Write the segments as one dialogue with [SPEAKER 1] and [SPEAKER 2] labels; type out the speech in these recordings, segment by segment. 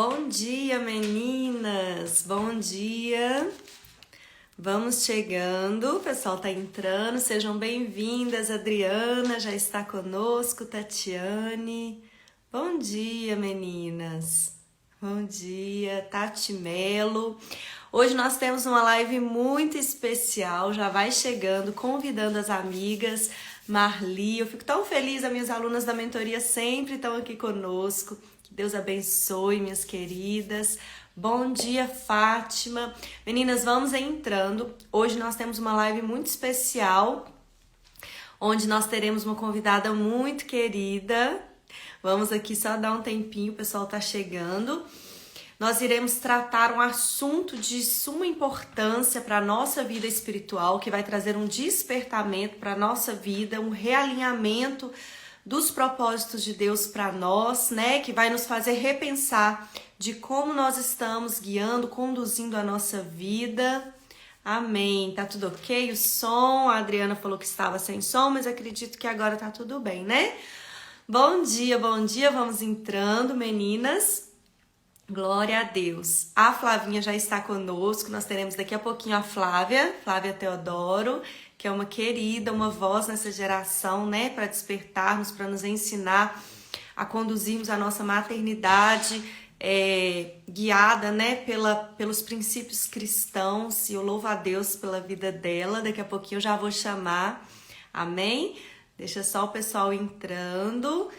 [SPEAKER 1] Bom dia, meninas! Bom dia! Vamos chegando, o pessoal tá entrando, sejam bem-vindas. Adriana já está conosco, Tatiane. Bom dia, meninas! Bom dia, Tati Melo. Hoje nós temos uma live muito especial, já vai chegando, convidando as amigas. Marli, eu fico tão feliz, as minhas alunas da mentoria sempre estão aqui conosco. Que Deus abençoe, minhas queridas. Bom dia, Fátima. Meninas, vamos entrando. Hoje nós temos uma live muito especial, onde nós teremos uma convidada muito querida. Vamos aqui só dar um tempinho, o pessoal tá chegando. Nós iremos tratar um assunto de suma importância para a nossa vida espiritual, que vai trazer um despertamento para a nossa vida, um realinhamento dos propósitos de Deus para nós, né? Que vai nos fazer repensar de como nós estamos guiando, conduzindo a nossa vida. Amém. Tá tudo ok? O som, a Adriana falou que estava sem som, mas acredito que agora tá tudo bem, né? Bom dia, vamos entrando, meninas. Glória a Deus. A Flavinha já está conosco. Nós teremos daqui a pouquinho a Flávia Teodoro, que é uma querida, uma voz nessa geração, né? Para despertarmos, para nos ensinar a conduzirmos a nossa maternidade guiada, né? Pelos princípios cristãos. E eu louvo a Deus pela vida dela. Daqui a pouquinho eu já vou chamar. Amém? Deixa só o pessoal entrando.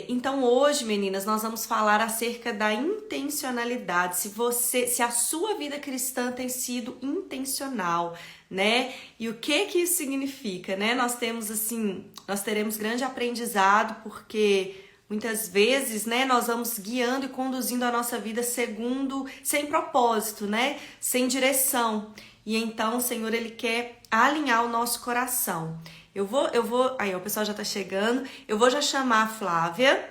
[SPEAKER 1] Então hoje, meninas, nós vamos falar acerca da intencionalidade, se a sua vida cristã tem sido intencional, né? E o que isso significa, né? Nós teremos grande aprendizado, porque muitas vezes, né, nós vamos guiando e conduzindo a nossa vida sem propósito, né? Sem direção. E então o Senhor, Ele quer alinhar o nosso coração. Aí o pessoal já tá chegando. Eu vou já chamar a Flávia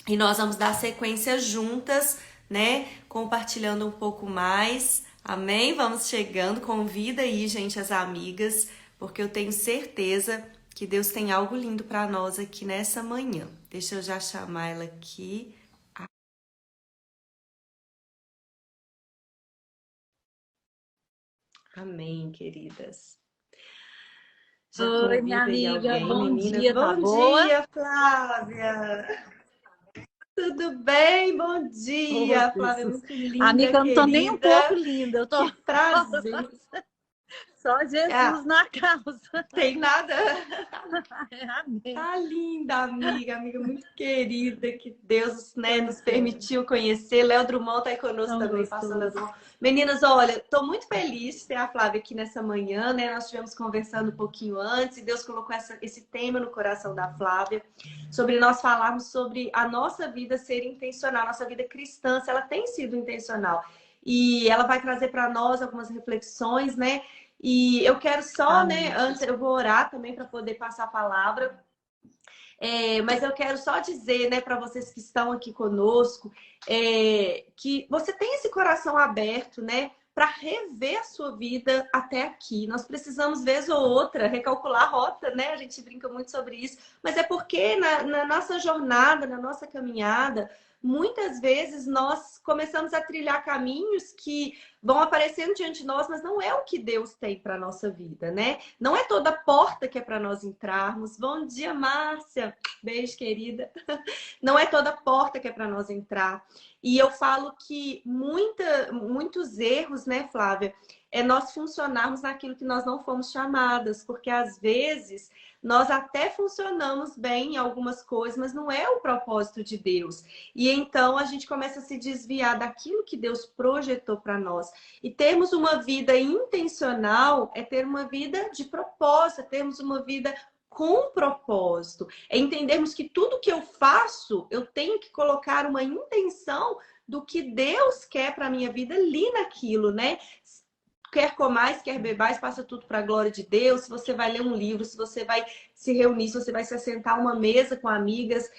[SPEAKER 1] e nós vamos dar sequência juntas, né? Compartilhando um pouco mais. Amém? Vamos chegando. Convida aí, gente, as amigas, porque eu tenho certeza que Deus tem algo lindo para nós aqui nessa manhã. Deixa eu já chamar ela aqui. Amém, queridas. Já
[SPEAKER 2] Oi, minha
[SPEAKER 1] convida aí
[SPEAKER 2] amiga,
[SPEAKER 1] alguém,
[SPEAKER 2] bom
[SPEAKER 1] meninas.
[SPEAKER 2] dia, tá
[SPEAKER 1] Bom
[SPEAKER 2] boa?
[SPEAKER 1] dia, Flávia! Tudo bem? Bom
[SPEAKER 2] Oh,
[SPEAKER 1] dia, Flávia,
[SPEAKER 2] Jesus.
[SPEAKER 1] muito linda,
[SPEAKER 2] Amiga, eu não tô nem um pouco
[SPEAKER 1] querida.
[SPEAKER 2] linda, eu tô
[SPEAKER 1] Que prazer.
[SPEAKER 2] só Jesus
[SPEAKER 1] Ah,
[SPEAKER 2] na causa.
[SPEAKER 1] tem nada.
[SPEAKER 2] Amém.
[SPEAKER 1] Tá linda, amiga muito querida, que Deus, né,
[SPEAKER 2] Pois
[SPEAKER 1] nos
[SPEAKER 2] é,
[SPEAKER 1] permitiu conhecer. Léo Drummond tá aí conosco
[SPEAKER 2] tão
[SPEAKER 1] também, passando as
[SPEAKER 2] gostoso.
[SPEAKER 1] mãos. Meninas, olha, tô muito feliz de ter a Flávia aqui nessa manhã, né? Nós estivemos conversando um pouquinho antes e Deus colocou esse tema no coração da Flávia, sobre nós falarmos sobre a nossa vida ser intencional, nossa vida cristã, se ela tem sido intencional. E ela vai trazer para nós algumas reflexões, né? E eu quero só, né,
[SPEAKER 2] Amém.
[SPEAKER 1] antes eu vou orar também para poder passar a palavra. Mas eu quero só dizer, né, para vocês que estão aqui conosco, que você tem esse coração aberto, né, para rever a sua vida até aqui. Nós precisamos, vez ou outra, recalcular a rota, né? A gente brinca muito sobre isso, mas é porque na nossa jornada, na nossa caminhada, muitas vezes nós começamos a trilhar caminhos que vão aparecendo diante de nós, mas não é o que Deus tem para nossa vida, né? Não é toda porta que é para nós entrarmos. Bom dia, Márcia. Beijo, querida. Não é toda porta que é para nós entrar. E eu falo que muitos erros, né, Flávia, é nós funcionarmos naquilo que nós não fomos chamadas, porque às vezes nós até funcionamos bem em algumas coisas, mas não é o propósito de Deus. E então a gente começa a se desviar daquilo que Deus projetou para nós. E termos uma vida intencional é ter uma vida de propósito, é termos uma vida com propósito. É entendermos que tudo que eu faço, eu tenho que colocar uma intenção do que Deus quer para a minha vida ali naquilo, né? Quer comais, quer bebais, passa tudo para a glória de Deus. Se você vai ler um livro, se você vai se reunir, se você vai se assentar a uma mesa com amigas,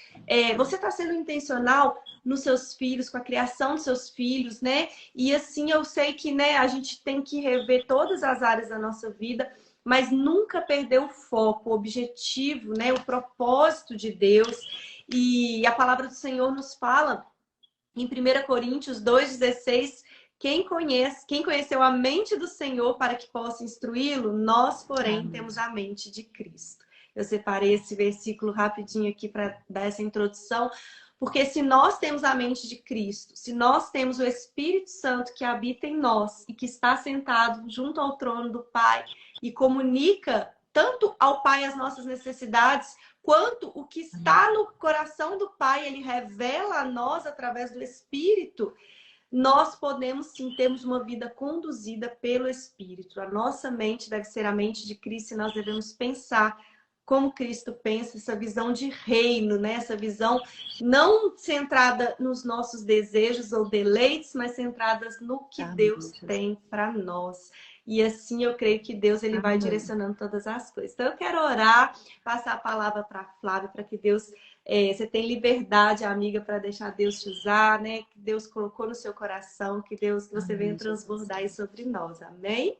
[SPEAKER 1] você está sendo intencional nos seus filhos, com a criação dos seus filhos, né? E assim eu sei que, né, a gente tem que rever todas as áreas da nossa vida, mas nunca perder o foco, o objetivo, né, o propósito de Deus. E a palavra do Senhor nos fala em 1 Coríntios 2,16, quem conheceu a mente do Senhor para que possa instruí-lo? Nós, porém,
[SPEAKER 2] Amém.
[SPEAKER 1] temos a mente de Cristo. Eu separei esse versículo rapidinho aqui para dar essa introdução, porque se nós temos a mente de Cristo, se nós temos o Espírito Santo que habita em nós e que está sentado junto ao trono do Pai e comunica tanto ao Pai as nossas necessidades, quanto o que está no coração do Pai, ele revela a nós através do Espírito, nós podemos sim termos uma vida conduzida pelo Espírito. A nossa mente deve ser a mente de Cristo e nós devemos pensar como Cristo pensa, essa visão de reino, né? Essa visão não centrada nos nossos desejos ou deleites, mas centradas no que Deus tem para nós. E assim eu creio que Deus ele vai direcionando todas as coisas. Então eu quero orar, passar a palavra para a Flávia, para que Deus... você tem liberdade, amiga, para deixar Deus te usar, né? Que Deus colocou no seu coração, que você venha transbordar aí sobre nós. Amém?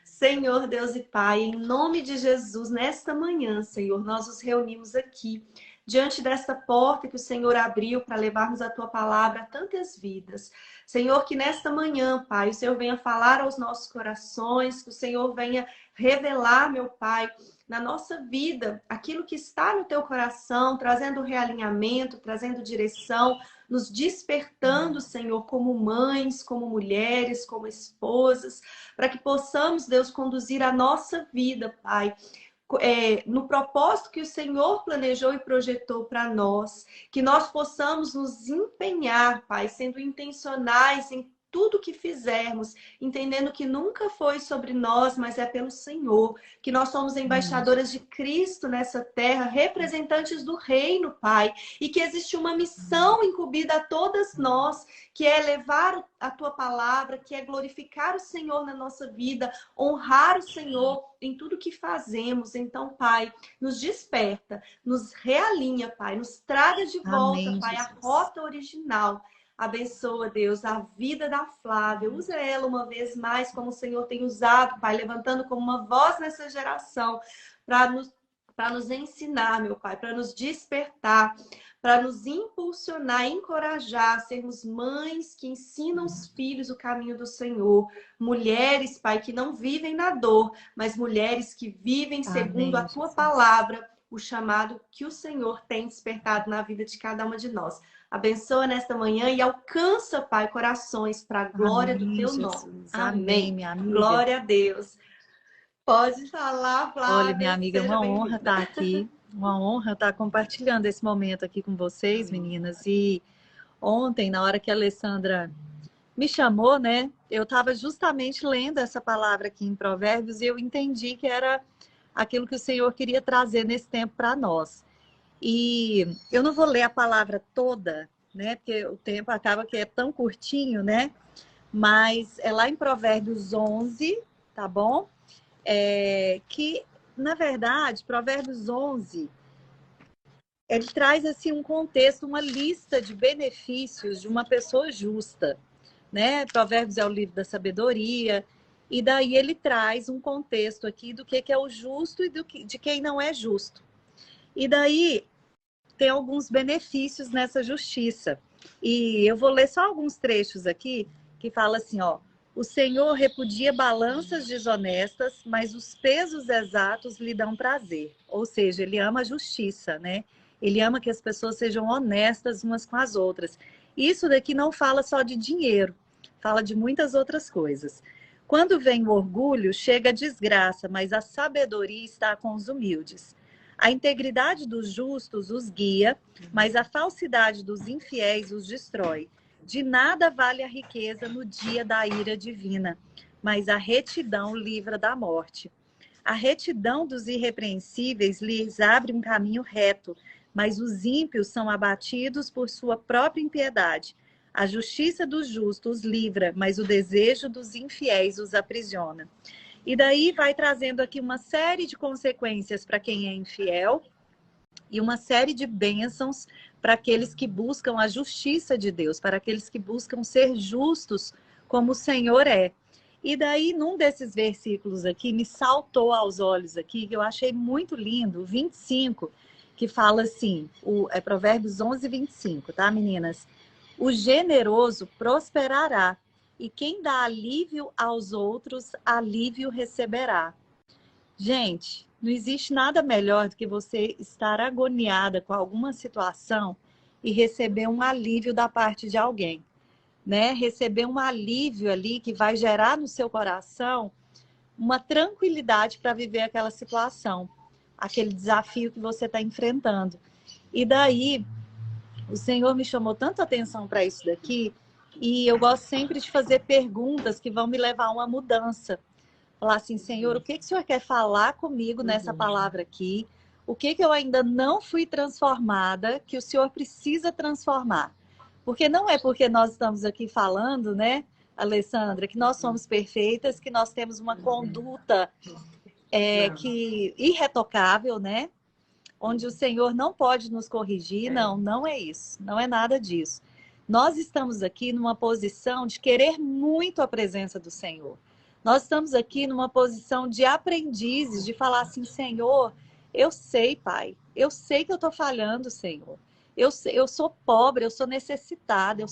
[SPEAKER 1] Senhor Deus e Pai, em nome de Jesus, nesta manhã, Senhor, nós nos reunimos aqui, diante desta porta que o Senhor abriu para levarmos a Tua palavra a tantas vidas. Senhor, que nesta manhã, Pai, o Senhor venha falar aos nossos corações, que o Senhor venha revelar, meu Pai, na nossa vida, aquilo que está no Teu coração, trazendo realinhamento, trazendo direção, nos despertando, Senhor, como mães, como mulheres, como esposas, para que possamos, Deus, conduzir a nossa vida, Pai, no propósito que o Senhor planejou e projetou para nós, que nós possamos nos empenhar, Pai, sendo intencionais em tudo que fizermos, entendendo que nunca foi sobre nós, mas é pelo Senhor, que nós somos embaixadoras de Cristo nessa terra, representantes do reino, Pai, e que existe uma missão incumbida a todas nós, que é levar a Tua palavra, que é glorificar o Senhor na nossa vida, honrar o Senhor em tudo que fazemos. Então, Pai, nos desperta, nos realinha, Pai, nos traga de volta,
[SPEAKER 2] Amém,
[SPEAKER 1] Pai, a
[SPEAKER 2] Jesus.
[SPEAKER 1] rota original. Abençoa, Deus, a vida da Flávia. Usa ela uma vez mais como o Senhor tem usado, Pai, levantando como uma voz nessa geração para nos ensinar, meu Pai, para nos despertar, para nos impulsionar, encorajar a sermos mães que ensinam os filhos o caminho do Senhor. Mulheres, Pai, que não vivem na dor, mas mulheres que vivem segundo a Tua palavra, o chamado que o Senhor tem despertado na vida de cada uma de nós. Abençoa nesta manhã e alcança, Pai, corações para a glória do Teu nome.
[SPEAKER 2] Amém, minha amiga.
[SPEAKER 1] Glória a Deus. Pode falar, Flávia.
[SPEAKER 2] Olha, minha amiga, é uma honra estar aqui. Uma honra estar compartilhando esse momento aqui com vocês, meninas. E ontem, na hora que a Alessandra me chamou, né? Eu estava justamente lendo essa palavra aqui em Provérbios e eu entendi que era aquilo que o Senhor queria trazer nesse tempo para nós. E eu não vou ler a palavra toda, né? Porque o tempo acaba que é tão curtinho, né? Mas é lá em Provérbios 11, tá bom? Que, na verdade, Provérbios 11, ele traz assim um contexto, uma lista de benefícios de uma pessoa justa, né? Provérbios é o livro da sabedoria, e daí ele traz um contexto aqui do que é o justo e de quem não é justo. E daí tem alguns benefícios nessa justiça. E eu vou ler só alguns trechos aqui que fala assim, ó: o Senhor repudia balanças desonestas, mas os pesos exatos lhe dão prazer. Ou seja, ele ama a justiça, né? Ele ama que as pessoas sejam honestas umas com as outras. Isso daqui não fala só de dinheiro, fala de muitas outras coisas. Quando vem o orgulho, chega a desgraça, mas a sabedoria está com os humildes. A integridade dos justos os guia, mas a falsidade dos infiéis os destrói. De nada vale a riqueza no dia da ira divina, mas a retidão livra da morte. A retidão dos irrepreensíveis lhes abre um caminho reto, mas os ímpios são abatidos por sua própria impiedade. A justiça dos justos os livra, mas o desejo dos infiéis os aprisiona. E daí vai trazendo aqui uma série de consequências para quem é infiel e uma série de bênçãos para aqueles que buscam a justiça de Deus, para aqueles que buscam ser justos como o Senhor é. E daí, num desses versículos aqui, me saltou aos olhos aqui, que eu achei muito lindo, o 25, que fala assim, é Provérbios 11, 25, tá, meninas? O generoso prosperará, e quem dá alívio aos outros, alívio receberá. Gente, não existe nada melhor do que você estar agoniada com alguma situação e receber um alívio da parte de alguém, né? Receber um alívio ali que vai gerar no seu coração uma tranquilidade para viver aquela situação, aquele desafio que você está enfrentando. E daí, o Senhor me chamou tanta atenção para isso daqui, e eu gosto sempre de fazer perguntas que vão me levar a uma mudança. Falar assim, Senhor, o que o Senhor quer falar comigo nessa palavra aqui? O que eu ainda não fui transformada, que o Senhor precisa transformar? Porque não é porque nós estamos aqui falando, né, Alessandra, que nós somos perfeitas, que nós temos uma conduta que irretocável, né? Onde o Senhor não pode nos corrigir. Não, não é isso. Não é nada disso. Nós estamos aqui numa posição de querer muito a presença do Senhor. Nós estamos aqui numa posição de aprendizes, de falar assim, Senhor, eu sei, Pai, eu sei que eu estou falhando, Senhor. Eu sou pobre, eu sou necessitada,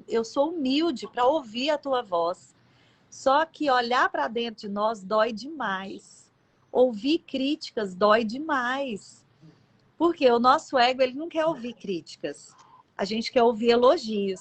[SPEAKER 2] eu sou humilde para ouvir a Tua voz. Só que olhar para dentro de nós dói demais. Ouvir críticas dói demais. Porque o nosso ego, ele não quer ouvir críticas. A gente quer ouvir elogios.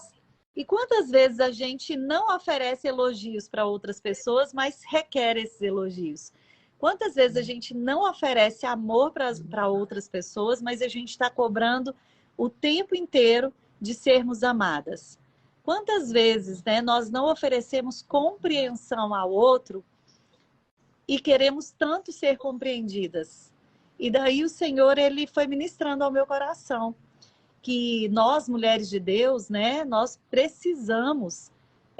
[SPEAKER 2] E quantas vezes a gente não oferece elogios para outras pessoas, mas requer esses elogios? Quantas vezes a gente não oferece amor para outras pessoas, mas a gente está cobrando o tempo inteiro de sermos amadas? Quantas vezes, né, nós não oferecemos compreensão ao outro e queremos tanto ser compreendidas? E daí o Senhor, ele foi ministrando ao meu coração que nós, mulheres de Deus, né, nós precisamos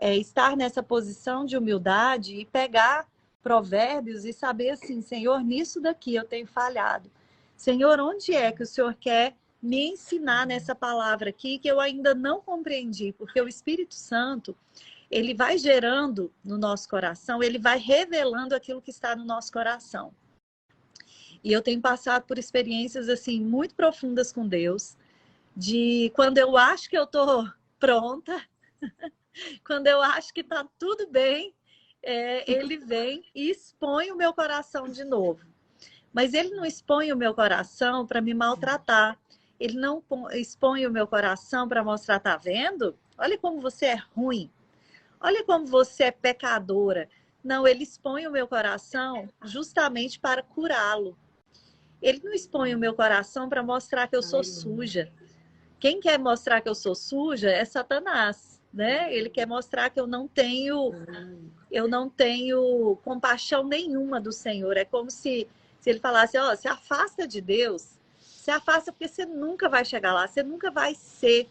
[SPEAKER 2] estar nessa posição de humildade e pegar provérbios e saber assim, Senhor, nisso daqui eu tenho falhado. Senhor, onde é que o Senhor quer me ensinar nessa palavra aqui que eu ainda não compreendi? Porque o Espírito Santo, ele vai gerando no nosso coração, ele vai revelando aquilo que está no nosso coração. E eu tenho passado por experiências assim muito profundas com Deus, de quando eu acho que eu estou pronta, quando eu acho que está tudo bem, ele vem e expõe o meu coração de novo. Mas ele não expõe o meu coração para me maltratar. Ele não expõe o meu coração para mostrar, tá vendo? Olha como você é ruim. Olha como você é pecadora. Não, ele expõe o meu coração justamente para curá-lo. Ele não expõe o meu coração para mostrar que eu sou suja. Quem quer mostrar que eu sou suja é Satanás, né? Ele quer mostrar que eu não tenho compaixão nenhuma do Senhor. É como se ele falasse, ó, se afasta de Deus, se afasta porque você nunca vai chegar lá, você nunca vai ser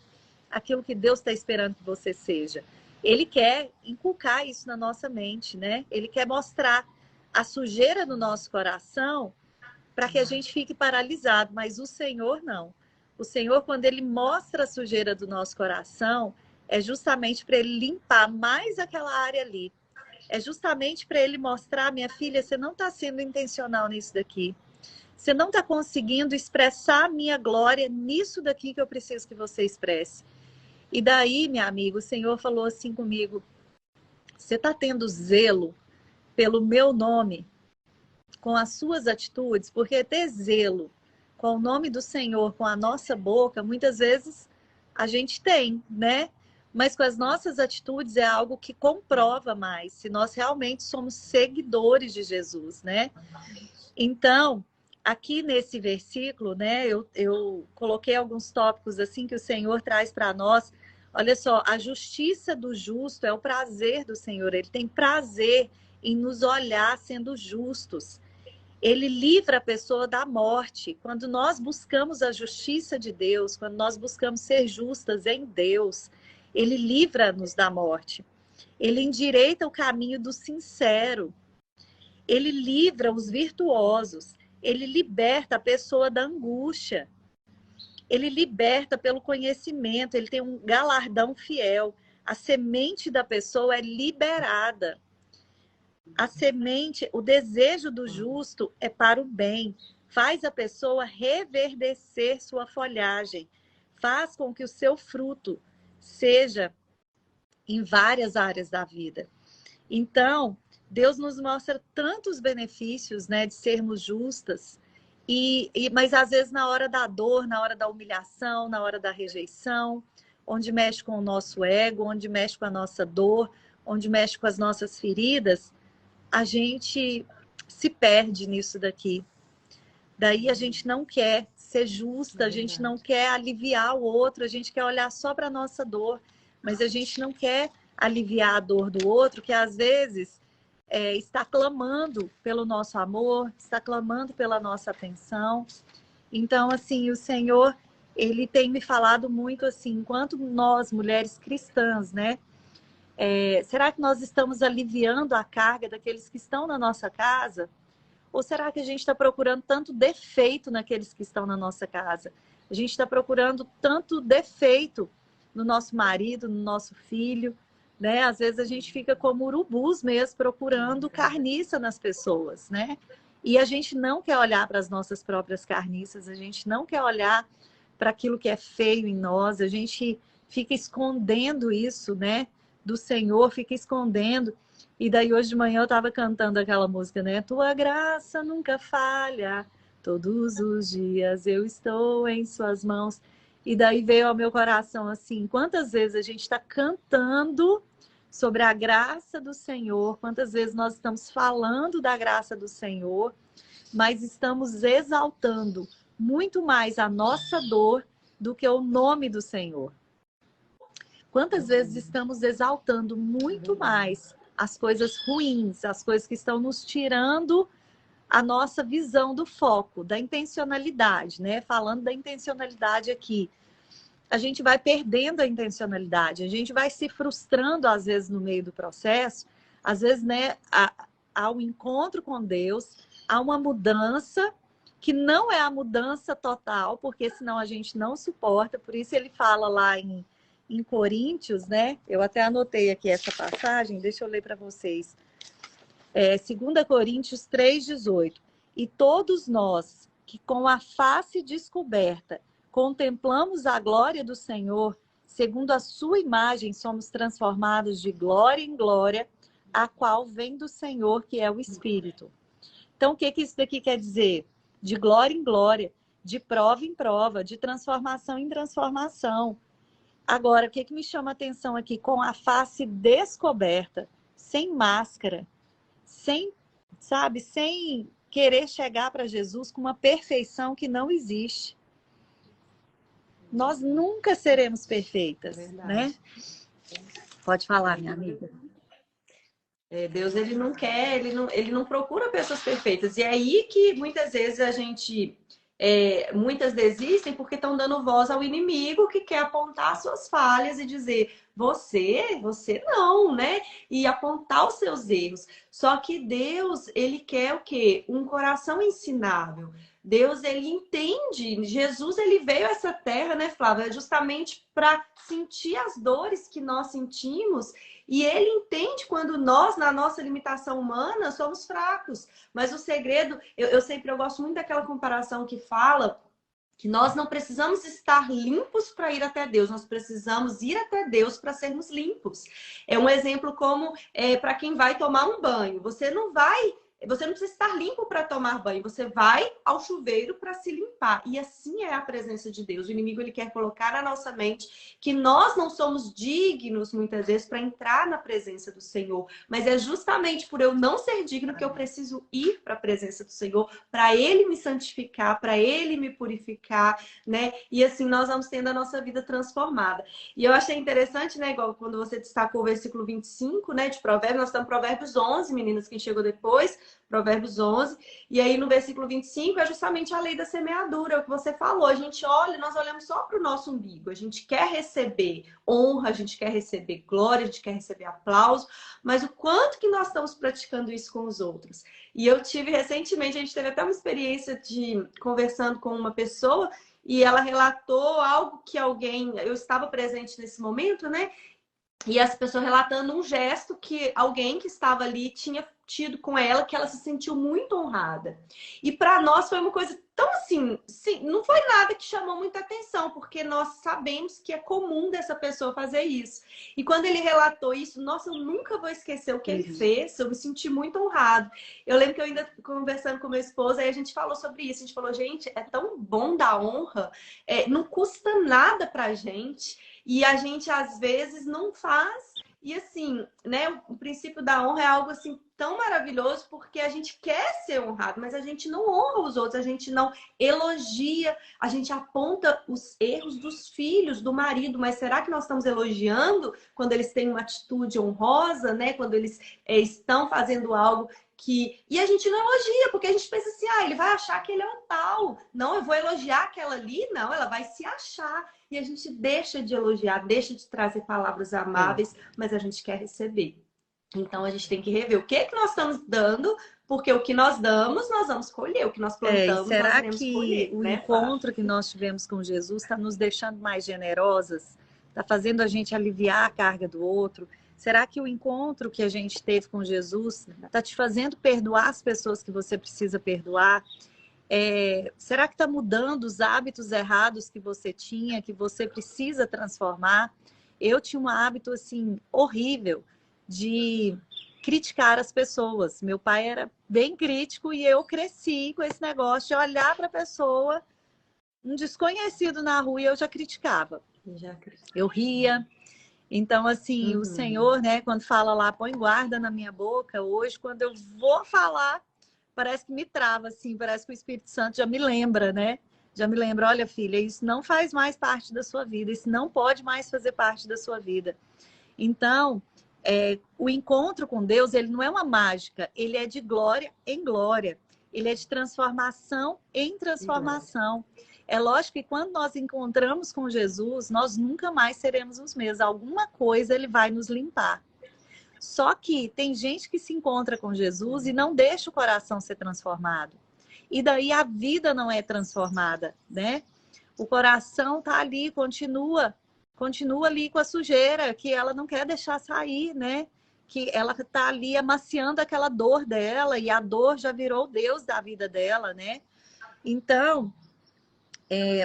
[SPEAKER 2] aquilo que Deus está esperando que você seja. Ele quer inculcar isso na nossa mente, né? Ele quer mostrar a sujeira no nosso coração para que a gente fique paralisado, mas o Senhor não. O Senhor, quando ele mostra a sujeira do nosso coração, é justamente para ele limpar mais aquela área ali. É justamente para ele mostrar, minha filha, você não está sendo intencional nisso daqui. Você não está conseguindo expressar a minha glória nisso daqui que eu preciso que você expresse. E daí, minha amiga, o Senhor falou assim comigo, você está tendo zelo pelo meu nome, com as suas atitudes, porque ter zelo com o nome do Senhor, com a nossa boca, muitas vezes a gente tem, né? Mas com as nossas atitudes é algo que comprova mais se nós realmente somos seguidores de Jesus, né? Então, aqui nesse versículo, né, eu coloquei alguns tópicos assim que o Senhor traz para nós. Olha só, a justiça do justo é o prazer do Senhor. Ele tem prazer em nos olhar sendo justos. Ele livra a pessoa da morte. Quando nós buscamos a justiça de Deus, quando nós buscamos ser justas em Deus, ele livra-nos da morte. Ele endireita o caminho do sincero. Ele livra os virtuosos. Ele liberta a pessoa da angústia. Ele liberta pelo conhecimento. Ele tem um galardão fiel. A semente da pessoa é liberada. A semente, o desejo do justo é para o bem. Faz a pessoa reverdecer sua folhagem. Faz com que o seu fruto seja em várias áreas da vida. Então, Deus nos mostra tantos benefícios, né, de sermos justas, mas às vezes na hora da dor, na hora da humilhação, na hora da rejeição, onde mexe com o nosso ego, onde mexe com a nossa dor, onde mexe com as nossas feridas, a gente se perde nisso daqui. Daí a gente não quer ser justa, a gente não quer aliviar o outro, a gente quer olhar só para a nossa dor, mas a gente não quer aliviar a dor do outro, que às vezes está clamando pelo nosso amor, está clamando pela nossa atenção. Então, assim, o Senhor, Ele tem me falado muito assim, enquanto nós, mulheres cristãs, né? Será que nós estamos aliviando a carga daqueles que estão na nossa casa? Ou será que a gente está procurando tanto defeito naqueles que estão na nossa casa? A gente está procurando tanto defeito no nosso marido, no nosso filho, né? Às vezes a gente fica como urubus mesmo, procurando carniça nas pessoas, né? E a gente não quer olhar para as nossas próprias carniças, a gente não quer olhar para aquilo que é feio em nós, a gente fica escondendo isso, né? Do Senhor, fica escondendo. E daí hoje de manhã eu estava cantando aquela música, né? Tua graça nunca falha, todos os dias eu estou em suas mãos. E daí veio ao meu coração assim, quantas vezes a gente está cantando sobre a graça do Senhor, quantas vezes nós estamos falando da graça do Senhor, mas estamos exaltando muito mais a nossa dor do que o nome do Senhor. Quantas vezes estamos exaltando muito mais as coisas ruins, as coisas que estão nos tirando a nossa visão do foco, da intencionalidade, né? Falando da intencionalidade aqui, a gente vai perdendo a intencionalidade, a gente vai se frustrando às vezes no meio do processo, às vezes, né, há um encontro com Deus, há uma mudança que não é a mudança total, porque senão a gente não suporta, por isso ele fala lá em Coríntios, né? Eu até anotei aqui essa passagem, deixa eu ler para vocês. 2 Coríntios 3,18. E todos nós que com a face descoberta contemplamos a glória do Senhor, segundo a sua imagem somos transformados de glória em glória, a qual vem do Senhor, que é o Espírito. Então, o que isso daqui quer dizer? De glória em glória, de prova em prova, de transformação em transformação. Agora, o que me chama a atenção aqui? Com a face descoberta, sem máscara, sem querer chegar para Jesus com uma perfeição que não existe. Nós nunca seremos perfeitas, né? Pode falar, minha amiga.
[SPEAKER 1] Deus, ele não quer, ele não procura pessoas perfeitas. E é aí que muitas vezes muitas desistem porque estão dando voz ao inimigo que quer apontar suas falhas e dizer, você não, né? E apontar os seus erros. Só que Deus, ele quer o quê? Um coração ensinável. Deus, ele entende. Jesus, ele veio a essa terra, né, Flávia? Justamente para sentir as dores que nós sentimos. E ele entende quando nós, na nossa limitação humana, somos fracos. Mas o segredo, eu gosto muito daquela comparação que fala que nós não precisamos estar limpos para ir até Deus, nós precisamos ir até Deus para sermos limpos. É um exemplo como para quem vai tomar um banho. Você não precisa estar limpo para tomar banho, você vai ao chuveiro para se limpar. E assim é a presença de Deus. O inimigo, ele quer colocar na nossa mente que nós não somos dignos, muitas vezes, para entrar na presença do Senhor. Mas é justamente por eu não ser digno que eu preciso ir para a presença do Senhor, para Ele me santificar, para Ele me purificar, né? E assim nós vamos tendo a nossa vida transformada. E eu achei interessante, né, igual quando você destacou o versículo 25, né, de Provérbios, nós estamos em Provérbios 11, meninas, quem chegou depois, Provérbios 11, e aí no versículo 25 é justamente a lei da semeadura, é o que você falou. A gente olha, nós olhamos só para o nosso umbigo, a gente quer receber honra, a gente quer receber glória, a gente quer receber aplauso, mas o quanto que nós estamos praticando isso com os outros? E eu tive recentemente, a gente teve até uma experiência de conversando com uma pessoa e ela relatou algo que eu estava presente nesse momento, né? E essa pessoa relatando um gesto que alguém que estava ali tinha tido com ela, que ela se sentiu muito honrada. E para nós foi uma coisa tão
[SPEAKER 3] assim, sim, não foi nada que chamou muita atenção, porque nós sabemos que é comum dessa pessoa fazer isso. E quando ele relatou isso, nossa, eu nunca vou esquecer o que ele fez, eu me senti muito honrado. Eu lembro que eu ainda conversando com meu esposo, aí a gente falou sobre isso, a gente falou, gente, é tão bom dar honra, não custa nada pra gente, e a gente às vezes não faz. E assim, né, o princípio da honra é algo assim tão maravilhoso porque a gente quer ser honrado, mas a gente não honra os outros, a gente não elogia, a gente aponta os erros dos filhos, do marido, mas será que nós estamos elogiando quando eles têm uma atitude honrosa, né? Quando eles estão fazendo algo que... E a gente não elogia, porque a gente pensa assim, ele vai achar que ele é um tal. Não, eu vou elogiar aquela ali, não, ela vai se achar. E a gente deixa de elogiar, deixa de trazer palavras amáveis, mas a gente quer receber. Então a gente tem que rever o que nós estamos dando, porque o que nós damos, nós vamos colher. O que nós plantamos, nós iremos colher.
[SPEAKER 2] O
[SPEAKER 3] né,
[SPEAKER 2] encontro que nós tivemos com Jesus está nos deixando mais generosas? Está fazendo a gente aliviar a carga do outro? Será que o encontro que a gente teve com Jesus está te fazendo perdoar as pessoas que você precisa perdoar? Será que está mudando os hábitos errados que você tinha, que você precisa transformar? Eu tinha um hábito assim horrível de criticar as pessoas. Meu pai era bem crítico e eu cresci com esse negócio de olhar para a pessoa, um desconhecido na rua, e eu já criticava. Eu ria. Então, assim, o Senhor, né, quando fala lá, põe guarda na minha boca, hoje, quando eu vou falar, parece que me trava, assim, parece que o Espírito Santo já me lembra, né? Já me lembra, olha, filha, isso não faz mais parte da sua vida, isso não pode mais fazer parte da sua vida. Então, o encontro com Deus, ele não é uma mágica, ele é de glória em glória. Ele é de transformação em transformação. É lógico que quando nós encontramos com Jesus, nós nunca mais seremos os mesmos. Alguma coisa ele vai nos limpar. Só que tem gente que se encontra com Jesus e não deixa o coração ser transformado. E daí a vida não é transformada, né? O coração tá ali, continua ali com a sujeira, que ela não quer deixar sair, né? Que ela tá ali amaciando aquela dor dela, e a dor já virou o Deus da vida dela, né? Então,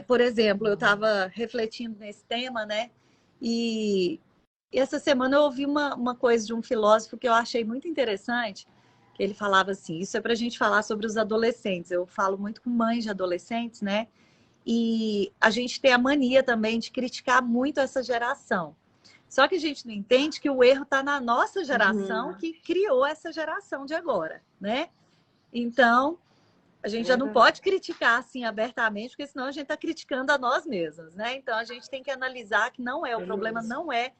[SPEAKER 2] por exemplo, eu estava refletindo nesse tema, né? E essa semana eu ouvi uma coisa de um filósofo que eu achei muito interessante, que ele falava assim, isso é para a gente falar sobre os adolescentes. Eu falo muito com mães de adolescentes, né? E a gente tem a mania também de criticar muito essa geração. Só que a gente não entende que o erro está na nossa geração, que criou essa geração de agora, né? Então, a gente já não pode criticar assim abertamente, porque senão a gente está criticando a nós mesmos, né? Então, a gente tem que analisar que não é, o problema não é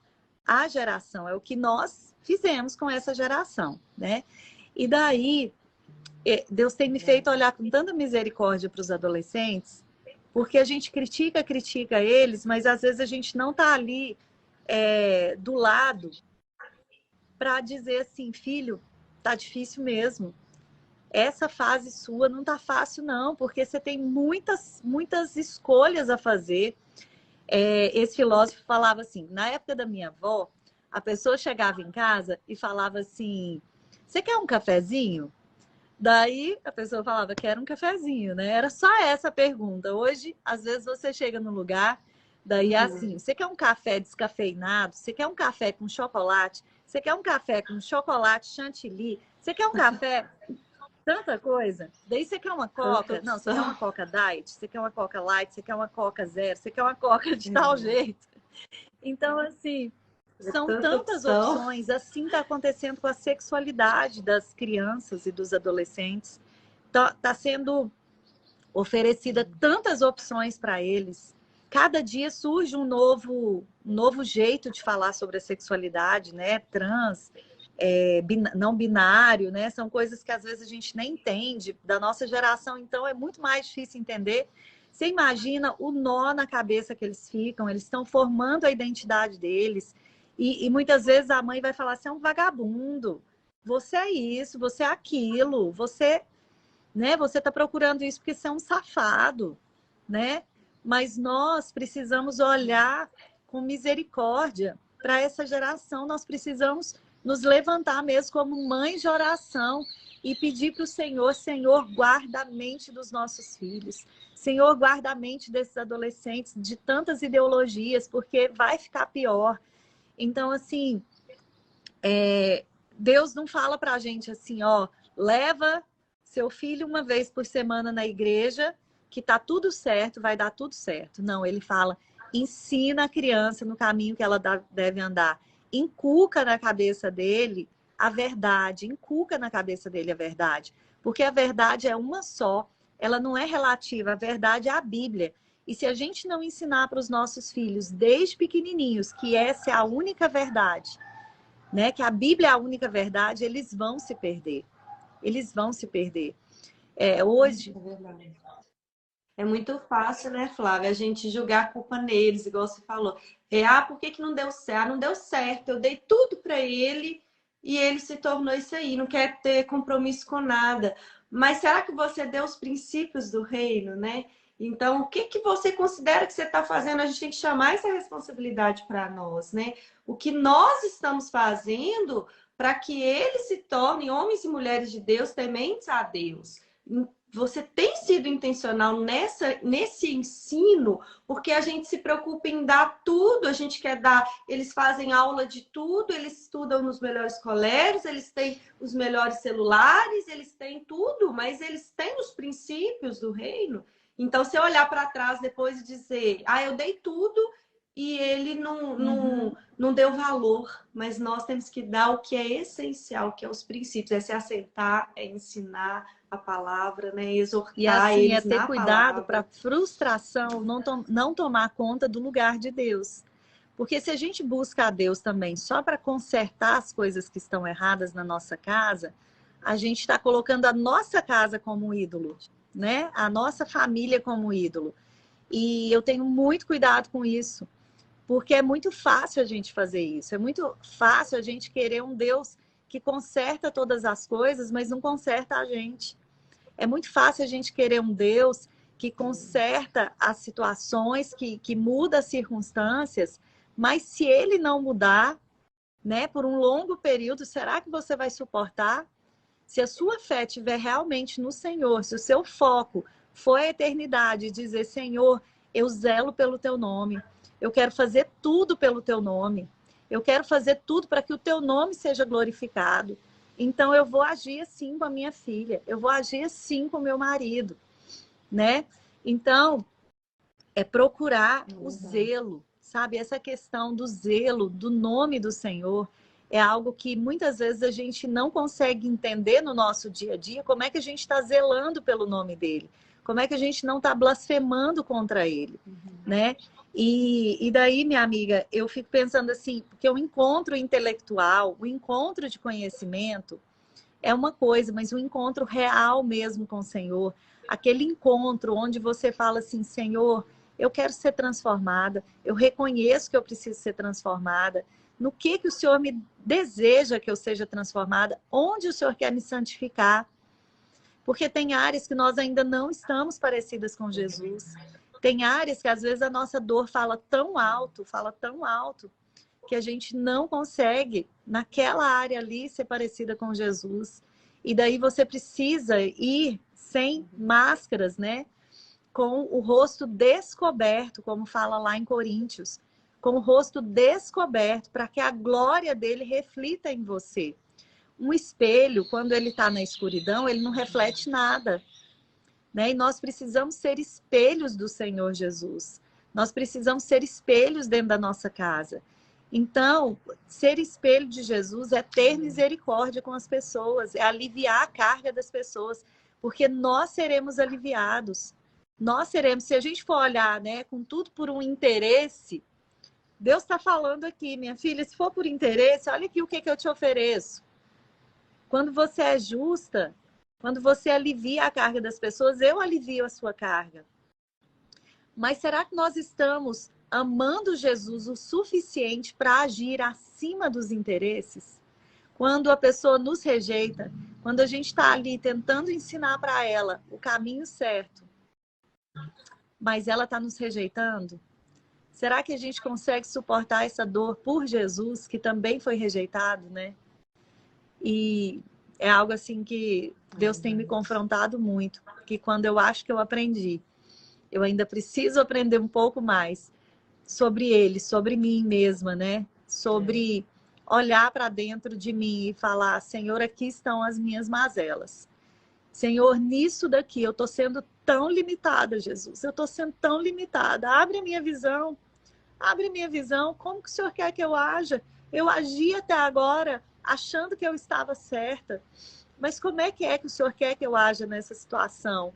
[SPEAKER 2] a geração, é o que nós fizemos com essa geração, né? E daí, Deus tem me feito olhar com tanta misericórdia para os adolescentes, porque a gente critica eles, mas às vezes a gente não está ali do lado para dizer assim, filho, tá difícil mesmo. Essa fase sua não tá fácil não, porque você tem muitas escolhas a fazer. Esse filósofo falava assim, na época da minha avó, a pessoa chegava em casa e falava assim, você quer um cafezinho? Daí a pessoa falava, quero um cafezinho, né? Era só essa a pergunta. Hoje, às vezes você chega no lugar, daí é assim, você quer um café descafeinado? Você quer um café com chocolate? Você quer um café com chocolate chantilly? Você quer um café... Tanta coisa. Daí você quer uma Coca? Não, você quer uma Coca Diet? Você quer uma Coca Light? Você quer uma Coca Zero? Você quer uma Coca de tal jeito? Então, assim, são tantas opções. Assim está acontecendo com a sexualidade das crianças e dos adolescentes. Tá sendo oferecida tantas opções para eles. Cada dia surge um novo jeito de falar sobre a sexualidade, né? Trans, não binário, né? São coisas que às vezes a gente nem entende. Da nossa geração, então, é muito mais difícil entender. Você imagina o nó na cabeça que eles ficam, eles estão formando a identidade deles. E muitas vezes a mãe vai falar, você é um vagabundo, você é isso, você é aquilo, você está procurando isso porque você é um safado, né? Mas nós precisamos olhar com misericórdia para essa geração, nós precisamos nos levantar mesmo como mães de oração e pedir para o Senhor, Senhor, guarda a mente dos nossos filhos. Senhor, guarda a mente desses adolescentes de tantas ideologias, porque vai ficar pior. Então, assim, Deus não fala pra gente assim, ó, leva seu filho uma vez por semana na igreja, que tá tudo certo, vai dar tudo certo. Não, ele fala, ensina a criança no caminho que ela deve andar. Inculca na cabeça dele a verdade, inculca na cabeça dele a verdade. Porque a verdade é uma só, ela não é relativa, a verdade é a Bíblia. E se a gente não ensinar para os nossos filhos, desde pequenininhos, que essa é a única verdade, né, que a Bíblia é a única verdade, eles vão se perder. Eles vão se perder. Hoje...
[SPEAKER 3] É verdade. É muito fácil, né, Flávia, a gente jogar a culpa neles, igual você falou. Por que que não deu certo? Não deu certo, eu dei tudo para ele e ele se tornou isso aí, não quer ter compromisso com nada. Mas será que você deu os princípios do reino, né? Então, o que que você considera que você está fazendo? A gente tem que chamar essa responsabilidade para nós, né? O que nós estamos fazendo para que eles se tornem homens e mulheres de Deus, tementes a Deus. Você tem sido intencional nesse ensino, porque a gente se preocupa em dar tudo, a gente quer dar, eles fazem aula de tudo, eles estudam nos melhores colégios, eles têm os melhores celulares, eles têm tudo, mas eles têm os princípios do reino. Então, se eu olhar para trás depois e dizer, eu dei tudo e ele não deu valor, mas nós temos que dar o que é essencial, que é os princípios, é se assentar, é ensinar a palavra, né? Exortar
[SPEAKER 2] E assim,
[SPEAKER 3] eles
[SPEAKER 2] ter
[SPEAKER 3] na
[SPEAKER 2] cuidado para
[SPEAKER 3] palavra.
[SPEAKER 2] frustração não tomar conta do lugar de Deus. Porque se a gente busca a Deus também só para consertar as coisas que estão erradas na nossa casa, a gente está colocando a nossa casa como ídolo, né? A nossa família como ídolo. E eu tenho muito cuidado com isso, porque é muito fácil a gente fazer isso. É muito fácil a gente querer um Deus que conserta todas as coisas, mas não conserta a gente. É muito fácil a gente querer um Deus que conserta as situações, que muda as circunstâncias, mas se ele não mudar, né, por um longo período, será que você vai suportar? Se a sua fé estiver realmente no Senhor, se o seu foco for a eternidade, dizer, Senhor, eu zelo pelo teu nome, eu quero fazer tudo pelo teu nome, eu quero fazer tudo para que o teu nome seja glorificado. Então eu vou agir assim com a minha filha, eu vou agir assim com o meu marido, né? Então, é procurar o zelo, sabe? Essa questão do zelo, do nome do Senhor, é algo que muitas vezes a gente não consegue entender no nosso dia a dia, como é que a gente está zelando pelo nome dele, como é que a gente não está blasfemando contra ele, né? E daí, minha amiga, eu fico pensando assim, porque o encontro intelectual, o encontro de conhecimento é uma coisa, mas o encontro real mesmo com o Senhor, aquele encontro onde você fala assim, Senhor, eu quero ser transformada, eu reconheço que eu preciso ser transformada, no que o Senhor me deseja que eu seja transformada, onde o Senhor quer me santificar, porque tem áreas que nós ainda não estamos parecidas com Jesus, tem áreas que às vezes a nossa dor fala tão alto, que a gente não consegue, naquela área ali, ser parecida com Jesus. E daí você precisa ir sem máscaras, né? Com o rosto descoberto, como fala lá em Coríntios. Com o rosto descoberto, para que a glória dele reflita em você. Um espelho, quando ele está na escuridão, ele não reflete nada, né? E nós precisamos ser espelhos do Senhor Jesus. Nós precisamos ser espelhos dentro da nossa casa. Então, ser espelho de Jesus é ter misericórdia com as pessoas, é aliviar a carga das pessoas, porque nós seremos aliviados. Nós seremos, se a gente for olhar, né, com tudo por um interesse, Deus está falando aqui, minha filha, se for por interesse, olha aqui o que eu te ofereço. Quando você é justa, quando você alivia a carga das pessoas, eu alivio a sua carga. Mas será que nós estamos amando Jesus o suficiente para agir acima dos interesses? Quando a pessoa nos rejeita, quando a gente está ali tentando ensinar para ela o caminho certo, mas ela está nos rejeitando, será que a gente consegue suportar essa dor por Jesus, que também foi rejeitado, né? E é algo assim que Deus tem me confrontado muito, que quando eu acho que eu aprendi, Eu ainda preciso aprender um pouco mais sobre ele, sobre mim mesma, né? Sobre olhar para dentro de mim e falar, Senhor, aqui estão as minhas mazelas. Senhor, nisso daqui eu estou sendo tão limitada, Jesus. Eu estou sendo tão limitada. Abre a minha visão. Abre a minha visão. Como que o Senhor quer que eu haja? Eu agi até agora achando que eu estava certa. Mas como é que o Senhor quer que eu haja nessa situação?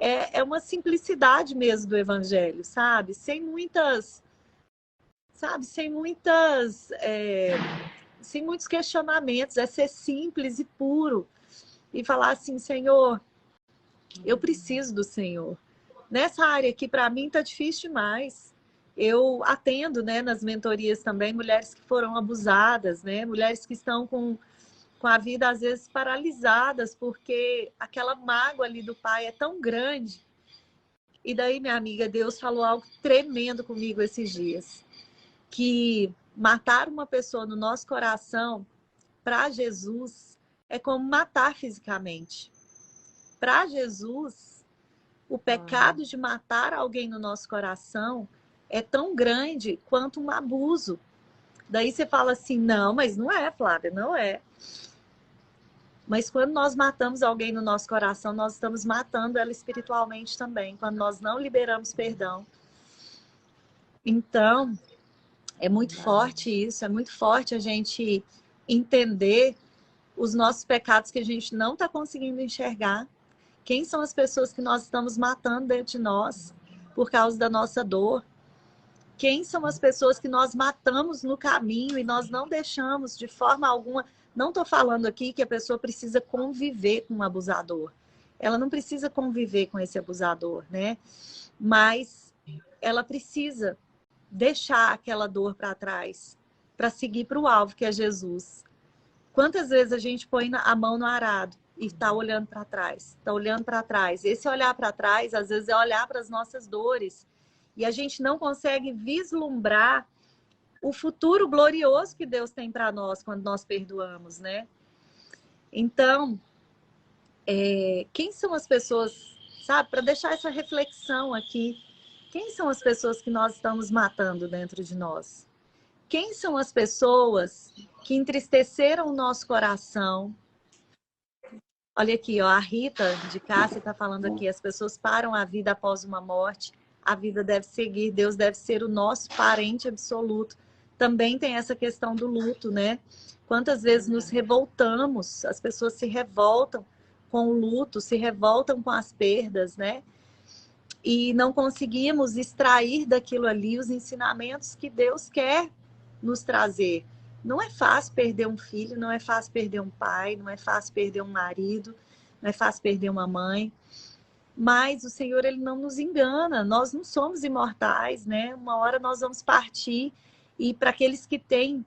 [SPEAKER 2] É uma simplicidade mesmo do Evangelho, sabe? Sem muitas... Sabe? Sem muitos questionamentos. É ser simples e puro. E falar assim, Senhor, eu preciso do Senhor. Nessa área aqui, para mim, tá difícil demais. Eu atendo, né, nas mentorias também, mulheres que foram abusadas, né? Mulheres que estão com a vida, às vezes, paralisadas, porque aquela mágoa ali do pai é tão grande. E daí, minha amiga, Deus falou algo tremendo comigo esses dias. Que matar uma pessoa no nosso coração, para Jesus, é como matar fisicamente. Para Jesus, o pecado de matar alguém no nosso coração é tão grande quanto um abuso. Daí você fala assim, não, mas não é, Flávia, não é. Mas quando nós matamos alguém no nosso coração, nós estamos matando ela espiritualmente também, quando nós não liberamos perdão. Então, é muito forte isso, é muito forte a gente entender os nossos pecados que a gente não está conseguindo enxergar. Quem são as pessoas que nós estamos matando dentro de nós por causa da nossa dor? Quem são as pessoas que nós matamos no caminho e nós não deixamos de forma alguma... Não estou falando aqui que a pessoa precisa conviver com um abusador. Ela não precisa conviver com esse abusador, né? Mas ela precisa deixar aquela dor para trás para seguir para o alvo, que é Jesus. Quantas vezes a gente põe a mão no arado e está olhando para trás? Está olhando para trás. Esse olhar para trás, às vezes, é olhar para as nossas dores. E a gente não consegue vislumbrar o futuro glorioso que Deus tem para nós quando nós perdoamos, né? Então, quem são as pessoas, sabe? Para deixar essa reflexão aqui, quem são as pessoas que nós estamos matando dentro de nós? Quem são as pessoas que entristeceram o nosso coração? Olha aqui, ó, a Rita de Cássia está falando aqui, as pessoas param a vida após uma morte, a vida deve seguir, Deus deve ser o nosso parente absoluto. Também tem essa questão do luto, né? Quantas vezes nos revoltamos, as pessoas se revoltam com o luto, se revoltam com as perdas, né? E não conseguimos extrair daquilo ali os ensinamentos que Deus quer nos trazer. Não é fácil perder um filho, não é fácil perder um pai, não é fácil perder um marido, não é fácil perder uma mãe. Mas o Senhor, Ele não nos engana. Nós não somos imortais, né? Uma hora nós vamos partir. E para aqueles que têm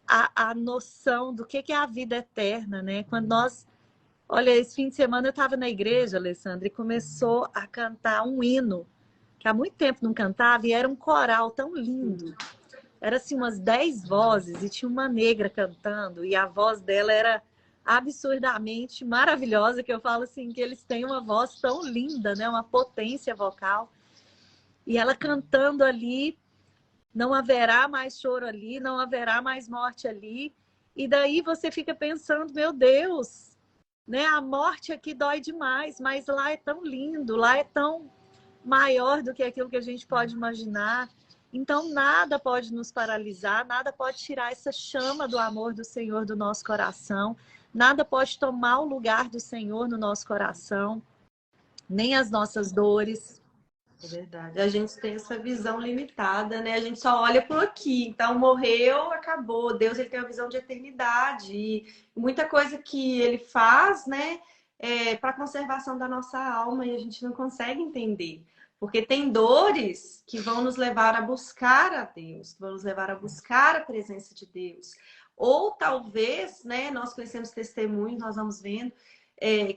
[SPEAKER 2] a noção do que é a vida eterna, né? Quando nós... Olha, esse fim de semana eu estava na igreja, Alessandra, e começou a cantar um hino, que há muito tempo não cantava, e era um coral tão lindo. Era assim umas 10 vozes, e tinha uma negra cantando, e a voz dela era absurdamente maravilhosa, que eu falo assim, que eles têm uma voz tão linda, né? Uma potência vocal. E ela cantando ali, não haverá mais choro ali, não haverá mais morte ali. E daí você fica pensando, meu Deus, né? A morte aqui dói demais, mas lá é tão lindo, lá é tão maior do que aquilo que a gente pode imaginar. Então, nada pode nos paralisar, nada pode tirar essa chama do amor do Senhor do nosso coração, nada pode tomar o lugar do Senhor no nosso coração, nem as nossas dores.
[SPEAKER 3] É verdade. A gente tem essa visão limitada, né? A gente só olha por aqui. Então, morreu, acabou. Deus, ele tem uma visão de eternidade. E muita coisa que ele faz, né? Para a conservação da nossa alma e a gente não consegue entender. Porque tem dores que vão nos levar a buscar a Deus, que vão nos levar a buscar a presença de Deus. Ou talvez, né, nós conhecemos testemunhos, nós vamos vendo,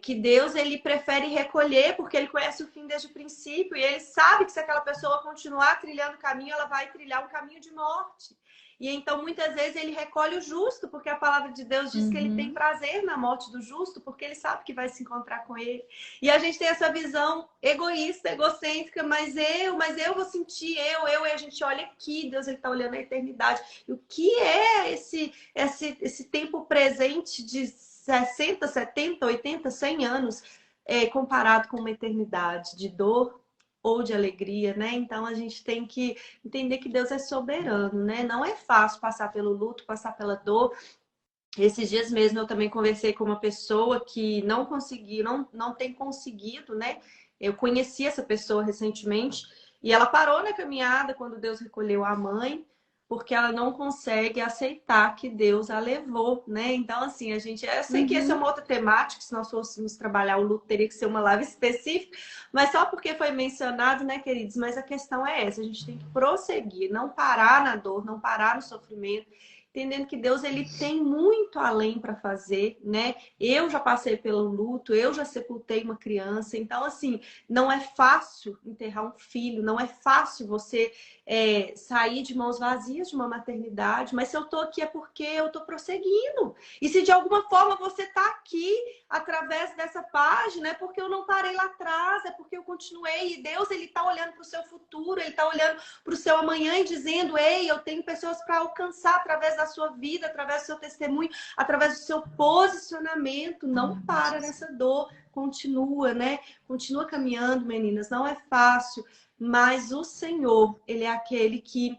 [SPEAKER 3] que Deus ele prefere recolher porque ele conhece o fim desde o princípio e ele sabe que se aquela pessoa continuar trilhando o caminho, ela vai trilhar um caminho de morte. E então, muitas vezes, ele recolhe o justo, porque a palavra de Deus diz que ele tem prazer na morte do justo, porque ele sabe que vai se encontrar com ele. E a gente tem essa visão egoísta, egocêntrica, mas eu vou sentir, e a gente olha aqui, Deus ele está olhando a eternidade. E o que é esse tempo presente de 60, 70, 80, 100 anos, comparado com uma eternidade de dor ou de alegria, né? Então a gente tem que entender que Deus é soberano, né? Não é fácil passar pelo luto, passar pela dor. Esses dias mesmo eu também conversei com uma pessoa que não tem conseguido, né? Eu conheci essa pessoa recentemente e ela parou na caminhada quando Deus recolheu a mãe, porque ela não consegue aceitar que Deus a levou, né? Então, assim, eu sei que essa é uma outra temática, se nós fôssemos trabalhar o luto, teria que ser uma live específica, mas só porque foi mencionado, né, queridos? Mas a questão é essa, a gente tem que prosseguir, não parar na dor, não parar no sofrimento, entendendo que Deus ele tem muito além para fazer, né? Eu já passei pelo luto, eu já sepultei uma criança, então assim, não é fácil enterrar um filho, não é fácil você sair de mãos vazias de uma maternidade, mas se eu tô aqui é porque eu tô prosseguindo. E se de alguma forma você tá aqui através dessa página, é porque eu não parei lá atrás, é porque eu continuei. E Deus ele tá olhando para o seu futuro, ele tá olhando para o seu amanhã e dizendo: ei, eu tenho pessoas para alcançar através da sua vida, através do seu testemunho, através do seu posicionamento. Não para nessa dor, continua, né? Continua caminhando, meninas. Não é fácil, mas o Senhor, ele é aquele que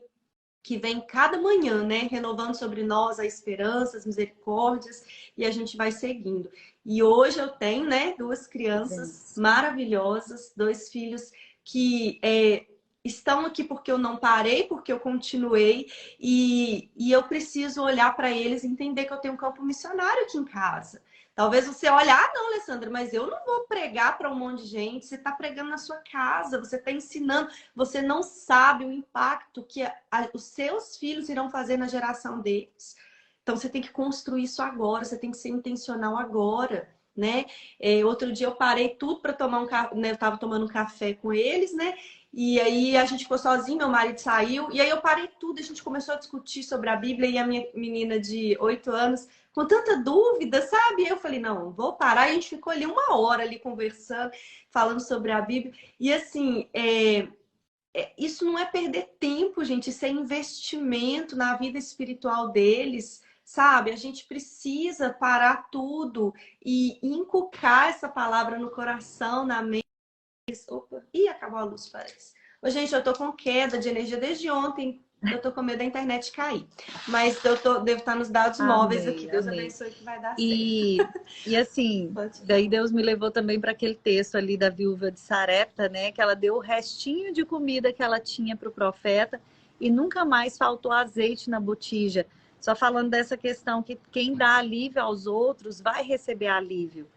[SPEAKER 3] vem cada manhã, né? Renovando sobre nós a esperança, as misericórdias, e a gente vai seguindo. E hoje eu tenho, né, duas crianças maravilhosas, dois filhos que estão aqui porque eu não parei, porque eu continuei, e eu preciso olhar para eles e entender que eu tenho um campo missionário aqui em casa. Talvez você olhe, não, Alessandra, mas eu não vou pregar para um monte de gente. Você está pregando na sua casa, você está ensinando. Você não sabe o impacto que os seus filhos irão fazer na geração deles. Então, você tem que construir isso agora, você tem que ser intencional agora, né? Outro dia eu parei tudo para tomar um café, né? Eu estava tomando um café com eles, né? E aí a gente ficou sozinho, meu marido saiu, e aí eu parei tudo, a gente começou a discutir sobre a Bíblia, e a minha menina de 8 anos, com tanta dúvida, sabe? Eu falei, não, vou parar, e a gente ficou ali 1 hora ali conversando, falando sobre a Bíblia, e assim, isso não é perder tempo, gente, isso é investimento na vida espiritual deles, sabe? A gente precisa parar tudo e inculcar essa palavra no coração, na mente. Opa, ih, acabou a luz, parece. Ô, gente, eu tô com queda de energia desde ontem. Eu tô com medo da internet cair. Mas devo estar nos dados móveis aqui. Deus abençoe que vai dar certo.
[SPEAKER 2] E assim, daí Deus me levou também para aquele texto ali da viúva de Sarepta, né? Que ela deu o restinho de comida que ela tinha para o profeta e nunca mais faltou azeite na botija. Só falando dessa questão que quem dá alívio aos outros vai receber alívio,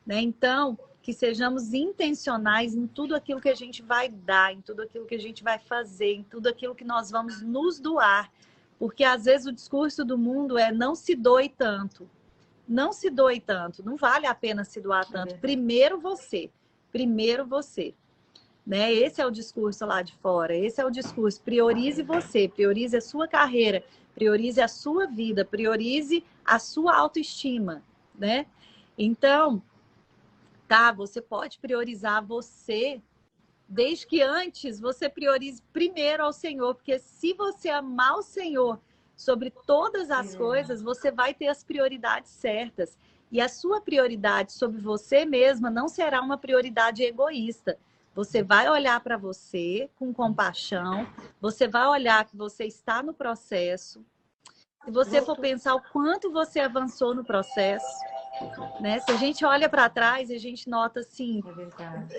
[SPEAKER 2] né? Então, que sejamos intencionais em tudo aquilo que a gente vai dar, em tudo aquilo que a gente vai fazer, em tudo aquilo que nós vamos nos doar. Porque às vezes o discurso do mundo é não se doe tanto. Não se doe tanto, não vale a pena se doar tanto. Primeiro você, né? Esse é o discurso lá de fora, esse é o discurso. Priorize você, priorize a sua carreira, priorize a sua vida, priorize a sua autoestima, né? Então, você pode priorizar você, desde que antes você priorize primeiro ao Senhor, porque se você amar o Senhor sobre todas as coisas, você vai ter as prioridades certas. E a sua prioridade sobre você mesma não será uma prioridade egoísta. Você vai olhar para você com compaixão, você vai olhar que você está no processo. Se você for pensar o quanto você avançou no processo, né? Se a gente olha para trás e a gente nota assim,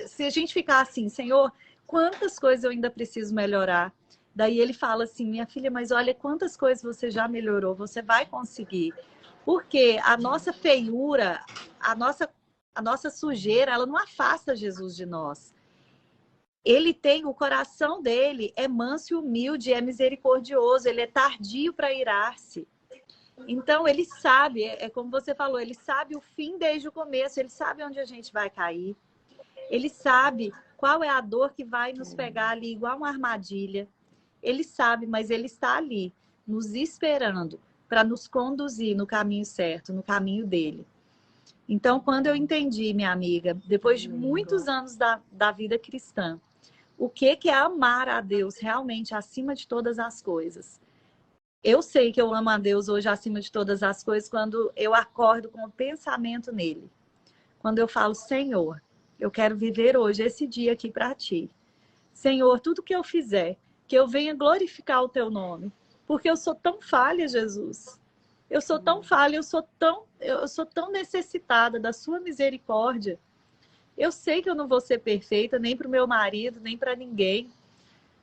[SPEAKER 2] se a gente ficar assim, Senhor, quantas coisas eu ainda preciso melhorar? Daí ele fala assim, minha filha, mas olha quantas coisas você já melhorou, você vai conseguir. Porque a nossa feiura, a nossa sujeira, ela não afasta Jesus de nós. Ele tem, o coração dele é manso e humilde, é misericordioso, ele é tardio para irar-se. Então, ele sabe, é como você falou, ele sabe o fim desde o começo, ele sabe onde a gente vai cair, ele sabe qual é a dor que vai nos pegar ali, igual uma armadilha. Ele sabe, mas ele está ali, nos esperando, para nos conduzir no caminho certo, no caminho dele. Então, quando eu entendi, minha amiga, depois de muitos anos da vida cristã, o que é amar a Deus realmente acima de todas as coisas. Eu sei que eu amo a Deus hoje acima de todas as coisas quando eu acordo com o pensamento nele. Quando eu falo, Senhor, eu quero viver hoje esse dia aqui para ti. Senhor, tudo que eu fizer, que eu venha glorificar o teu nome. Porque eu sou tão falha, Jesus. Eu sou tão falha, eu sou tão necessitada da sua misericórdia. Eu sei que eu não vou ser perfeita, nem para o meu marido, nem para ninguém.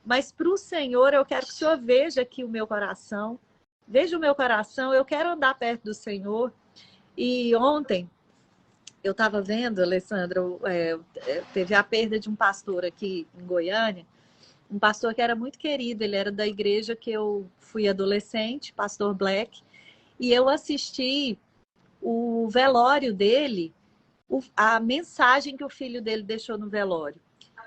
[SPEAKER 2] Mas para o Senhor, eu quero que o Senhor veja aqui o meu coração. Veja o meu coração, eu quero andar perto do Senhor. E ontem, eu estava vendo, Alessandra, teve a perda de um pastor aqui em Goiânia. Um pastor que era muito querido, ele era da igreja que eu fui adolescente, pastor Black. E eu assisti o velório dele, a mensagem que o filho dele deixou no velório.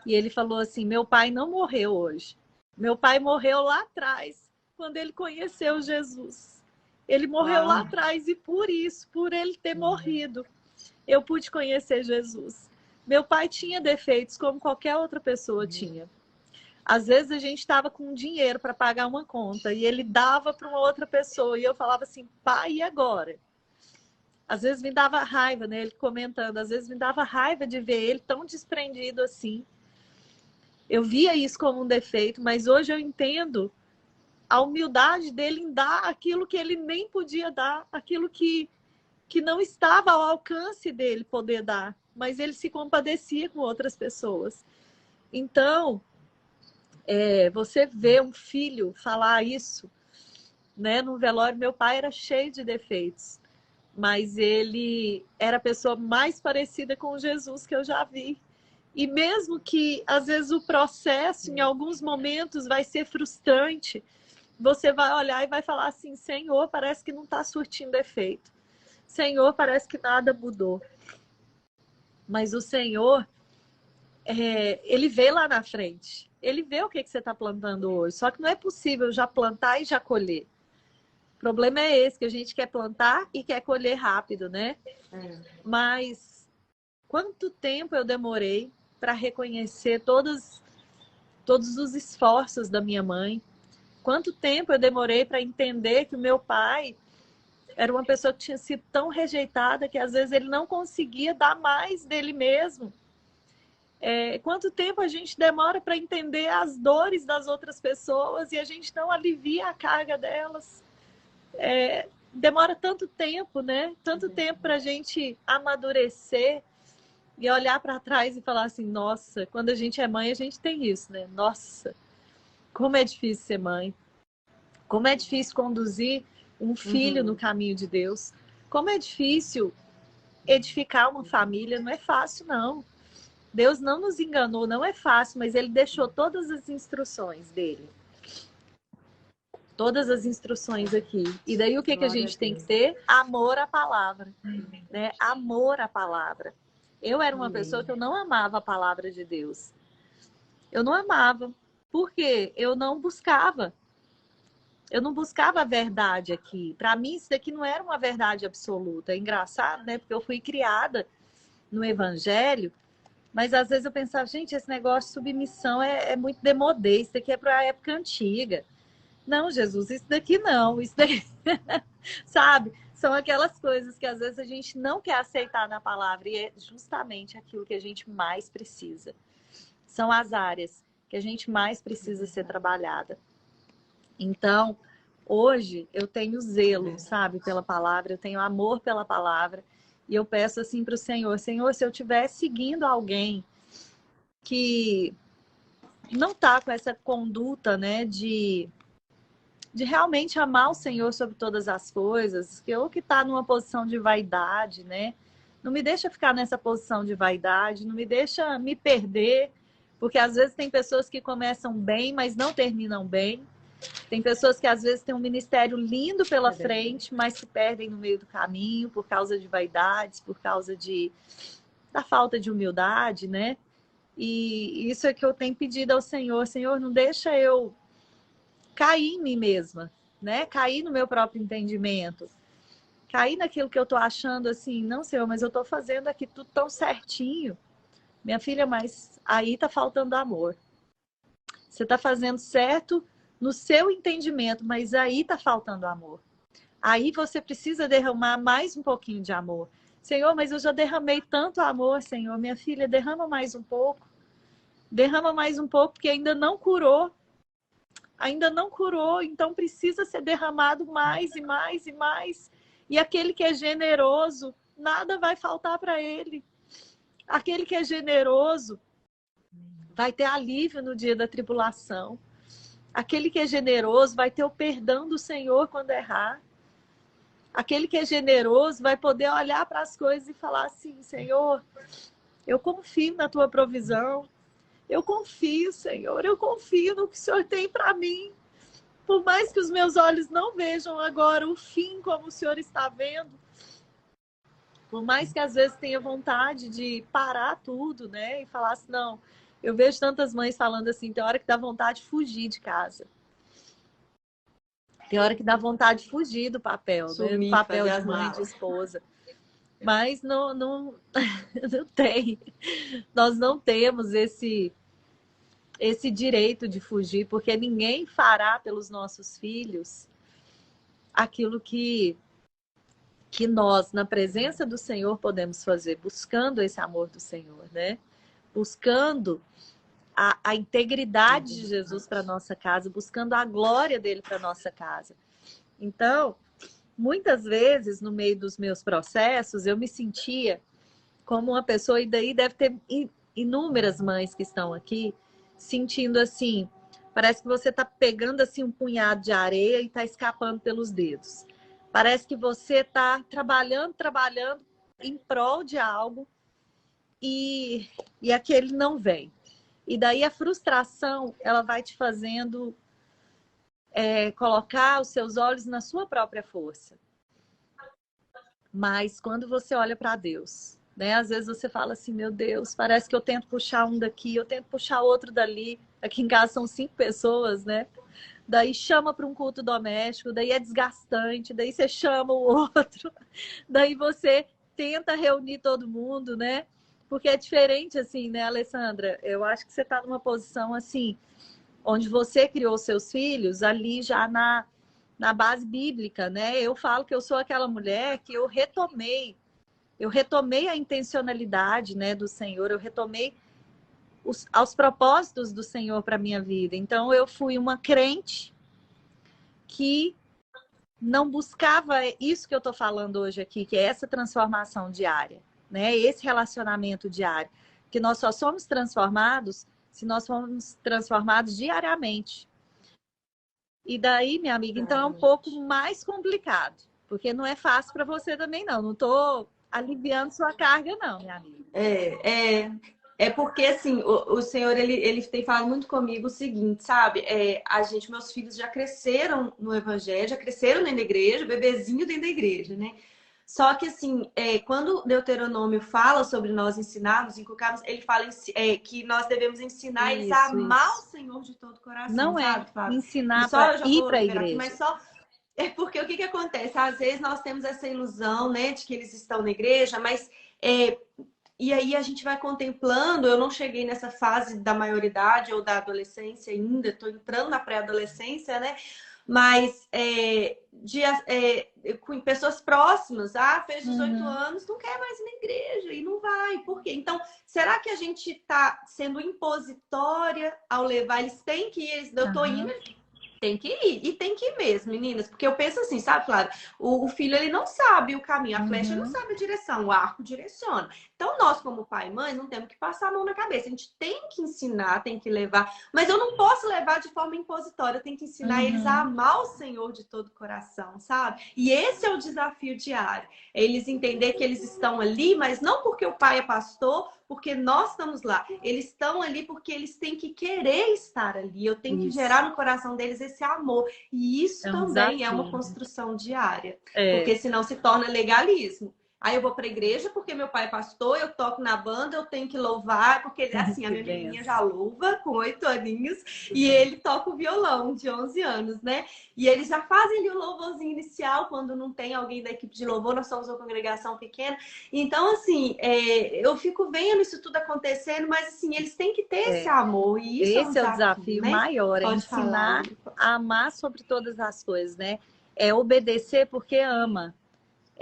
[SPEAKER 2] E ele falou assim, meu pai não morreu hoje. Meu pai morreu lá atrás, quando ele conheceu Jesus. Ele morreu lá atrás e por isso, por ele ter morrido, eu pude conhecer Jesus. Meu pai tinha defeitos como qualquer outra pessoa tinha. Às vezes a gente estava com dinheiro para pagar uma conta e ele dava para uma outra pessoa e eu falava assim, pai, e agora? Às vezes me dava raiva, né? Ele comentando, às vezes me dava raiva de ver ele tão desprendido assim. Eu via isso como um defeito, mas hoje eu entendo a humildade dele em dar aquilo que ele nem podia dar, aquilo que não estava ao alcance dele poder dar, mas ele se compadecia com outras pessoas. Então, você vê um filho falar isso, né? No velório, meu pai era cheio de defeitos, mas ele era a pessoa mais parecida com Jesus que eu já vi. E mesmo que, às vezes, o processo, em alguns momentos, vai ser frustrante, você vai olhar e vai falar assim, Senhor, parece que não está surtindo efeito. Senhor, parece que nada mudou. Mas o Senhor, ele vê lá na frente. Ele vê o que você está plantando hoje. Só que não é possível já plantar e já colher. O problema é esse, que a gente quer plantar e quer colher rápido, né? Mas quanto tempo eu demorei para reconhecer todos os esforços da minha mãe? Quanto tempo eu demorei para entender que o meu pai era uma pessoa que tinha sido tão rejeitada que às vezes ele não conseguia dar mais dele mesmo? Quanto tempo a gente demora para entender as dores das outras pessoas e a gente não alivia a carga delas? Demora tanto tempo, né? Tanto tempo para a gente amadurecer e olhar para trás e falar assim, nossa, quando a gente é mãe, a gente tem isso, né? Nossa, como é difícil ser mãe. Como é difícil conduzir um filho no caminho de Deus. Como é difícil edificar uma família. Não é fácil, não. Deus não nos enganou, não é fácil, mas ele deixou todas as instruções dele. Todas as instruções aqui. E daí o que a gente tem que ter? Amor à palavra. Né? Amor à palavra. Eu era uma pessoa que eu não amava a palavra de Deus. Eu não amava. Por quê? Eu não buscava. Eu não buscava a verdade aqui. Para mim, isso daqui não era uma verdade absoluta. É engraçado, né? Porque eu fui criada no Evangelho, mas às vezes eu pensava, gente, esse negócio de submissão é muito demodê. Isso daqui é para a época antiga. Não, Jesus, isso daqui não. Isso daqui... Sabe? São aquelas coisas que às vezes a gente não quer aceitar na palavra e é justamente aquilo que a gente mais precisa. São as áreas que a gente mais precisa ser trabalhada. Então, hoje eu tenho zelo, sabe, pela palavra, eu tenho amor pela palavra e eu peço assim para o Senhor, Senhor, se eu estiver seguindo alguém que não está com essa conduta, né, de realmente amar o Senhor sobre todas as coisas, ou que está numa posição de vaidade, né? Não me deixa ficar nessa posição de vaidade, não me deixa me perder, porque às vezes tem pessoas que começam bem, mas não terminam bem. Tem pessoas que às vezes têm um ministério lindo pela frente, mas se perdem no meio do caminho por causa de vaidades, por causa da falta de humildade, né? E isso é que eu tenho pedido ao Senhor. Senhor, não deixa eu cair em mim mesma, né? Cair no meu próprio entendimento. Cair naquilo que eu tô achando assim, não, Senhor, mas eu tô fazendo aqui tudo tão certinho. Minha filha, mas aí tá faltando amor. Você tá fazendo certo no seu entendimento, mas aí tá faltando amor. Aí você precisa derramar mais um pouquinho de amor. Senhor, mas eu já derramei tanto amor, Senhor. Minha filha, derrama mais um pouco. Derrama mais um pouco, porque ainda não curou. Ainda não curou, então precisa ser derramado mais e mais e mais. E aquele que é generoso, nada vai faltar para ele. Aquele que é generoso vai ter alívio no dia da tribulação. Aquele que é generoso vai ter o perdão do Senhor quando errar. Aquele que é generoso vai poder olhar para as coisas e falar assim, Senhor, eu confio na tua provisão. Eu confio, Senhor, eu confio no que o Senhor tem para mim. Por mais que os meus olhos não vejam agora o fim como o Senhor está vendo, por mais que às vezes tenha vontade de parar tudo, né? E falar assim, não, eu vejo tantas mães falando assim, tem hora que dá vontade de fugir de casa. Tem hora que dá vontade de fugir do papel, né? Do papel de mãe, de esposa. Mas não tem. Nós não temos esse direito de fugir, porque ninguém fará pelos nossos filhos aquilo que nós, na presença do Senhor, podemos fazer, buscando esse amor do Senhor, né? Buscando a integridade de Jesus para nossa casa, buscando a glória dele para nossa casa. Então, muitas vezes, no meio dos meus processos, eu me sentia como uma pessoa, e daí deve ter inúmeras mães que estão aqui, sentindo assim, parece que você está pegando assim um punhado de areia e está escapando pelos dedos. Parece que você está trabalhando em prol de algo e aquele não vem. E daí a frustração, ela vai te fazendo colocar os seus olhos na sua própria força. Mas quando você olha para Deus, né? Às vezes você fala assim, meu Deus, parece que eu tento puxar um daqui, eu tento puxar outro dali. Aqui em casa são 5 pessoas, né? Daí chama para um culto doméstico, daí é desgastante, daí você chama o outro, daí você tenta reunir todo mundo, né? Porque é diferente assim, né, Alessandra? Eu acho que você está numa posição assim, onde você criou seus filhos ali já na base bíblica, né? Eu falo que eu sou aquela mulher que eu retomei a intencionalidade, né, do Senhor, eu retomei aos propósitos do Senhor para minha vida. Então eu fui uma crente que não buscava isso que eu estou falando hoje aqui, que é essa transformação diária, né? Esse relacionamento diário, que nós só somos transformados se nós formos transformados diariamente. E daí, minha amiga, então é um pouco mais complicado, porque não é fácil para você também, não. Não estou aliviando sua carga, não, minha amiga.
[SPEAKER 3] É porque, assim, o Senhor, ele tem falado muito comigo o seguinte, sabe? Meus filhos já cresceram no Evangelho, já cresceram dentro da igreja, bebezinho dentro da igreja, né? Só que, assim, quando Deuteronômio fala sobre nós ensinarmos, inculcarmos, ele fala que nós devemos ensinar eles a amar o Senhor de todo o coração.
[SPEAKER 2] Não
[SPEAKER 3] sabe,
[SPEAKER 2] Flávia? Ensinar para ir para a igreja.
[SPEAKER 3] Aqui, mas só... É porque o que acontece? Às vezes nós temos essa ilusão, né, de que eles estão na igreja, mas... E aí a gente vai contemplando, eu não cheguei nessa fase da maioridade ou da adolescência ainda, estou entrando na pré-adolescência, né? Mas com pessoas próximas, fez 18 anos, não quer mais ir na igreja e não vai. Por quê? Então, será que a gente está sendo impositória ao levar? Eles têm que ir, eu estou indo, tem que ir. E tem que ir mesmo, meninas. Porque eu penso assim, sabe, Flávia? O filho, ele não sabe o caminho. A flecha não sabe a direção. O arco direciona. Então, nós, como pai e mãe, não temos que passar a mão na cabeça. A gente tem que ensinar, tem que levar. Mas eu não posso levar de forma impositória. Eu tenho que ensinar eles a amar o Senhor de todo o coração, sabe? E esse é o desafio diário. É eles entender que eles estão ali, mas não porque o pai é pastor, porque nós estamos lá. Eles estão ali porque eles têm que querer estar ali. Eu tenho que gerar no coração deles esse amor. E isso também é uma construção diária. Porque senão se torna legalismo. Aí eu vou para a igreja porque meu pai é pastor, eu toco na banda, eu tenho que louvar, porque assim, a minha menininha já louva com 8 aninhos e ele toca o violão de 11 anos, né? E eles já fazem ali o louvorzinho inicial quando não tem alguém da equipe de louvor, nós somos uma congregação pequena. Então, assim, eu fico vendo isso tudo acontecendo, mas assim, eles têm que ter esse amor. E isso
[SPEAKER 2] esse é o desafio, né? Maior, é ensinar a amar sobre todas as coisas, né? É obedecer porque ama.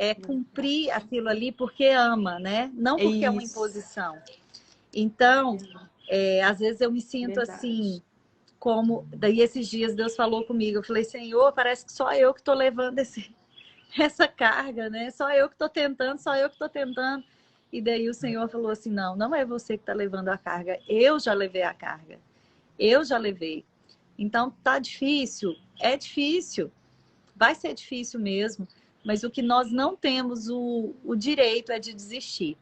[SPEAKER 2] É cumprir aquilo ali porque ama, né? Não porque é uma imposição. Então, às vezes eu me sinto assim, como... Daí esses dias Deus falou comigo, eu falei, Senhor, parece que só eu que estou levando essa carga, né? Só eu que estou tentando. E daí o Senhor falou assim, não é você que está levando a carga, eu já levei a carga. Eu já levei. Então, tá difícil? É difícil. Vai ser difícil mesmo. Mas o que nós não temos o direito é de desistir.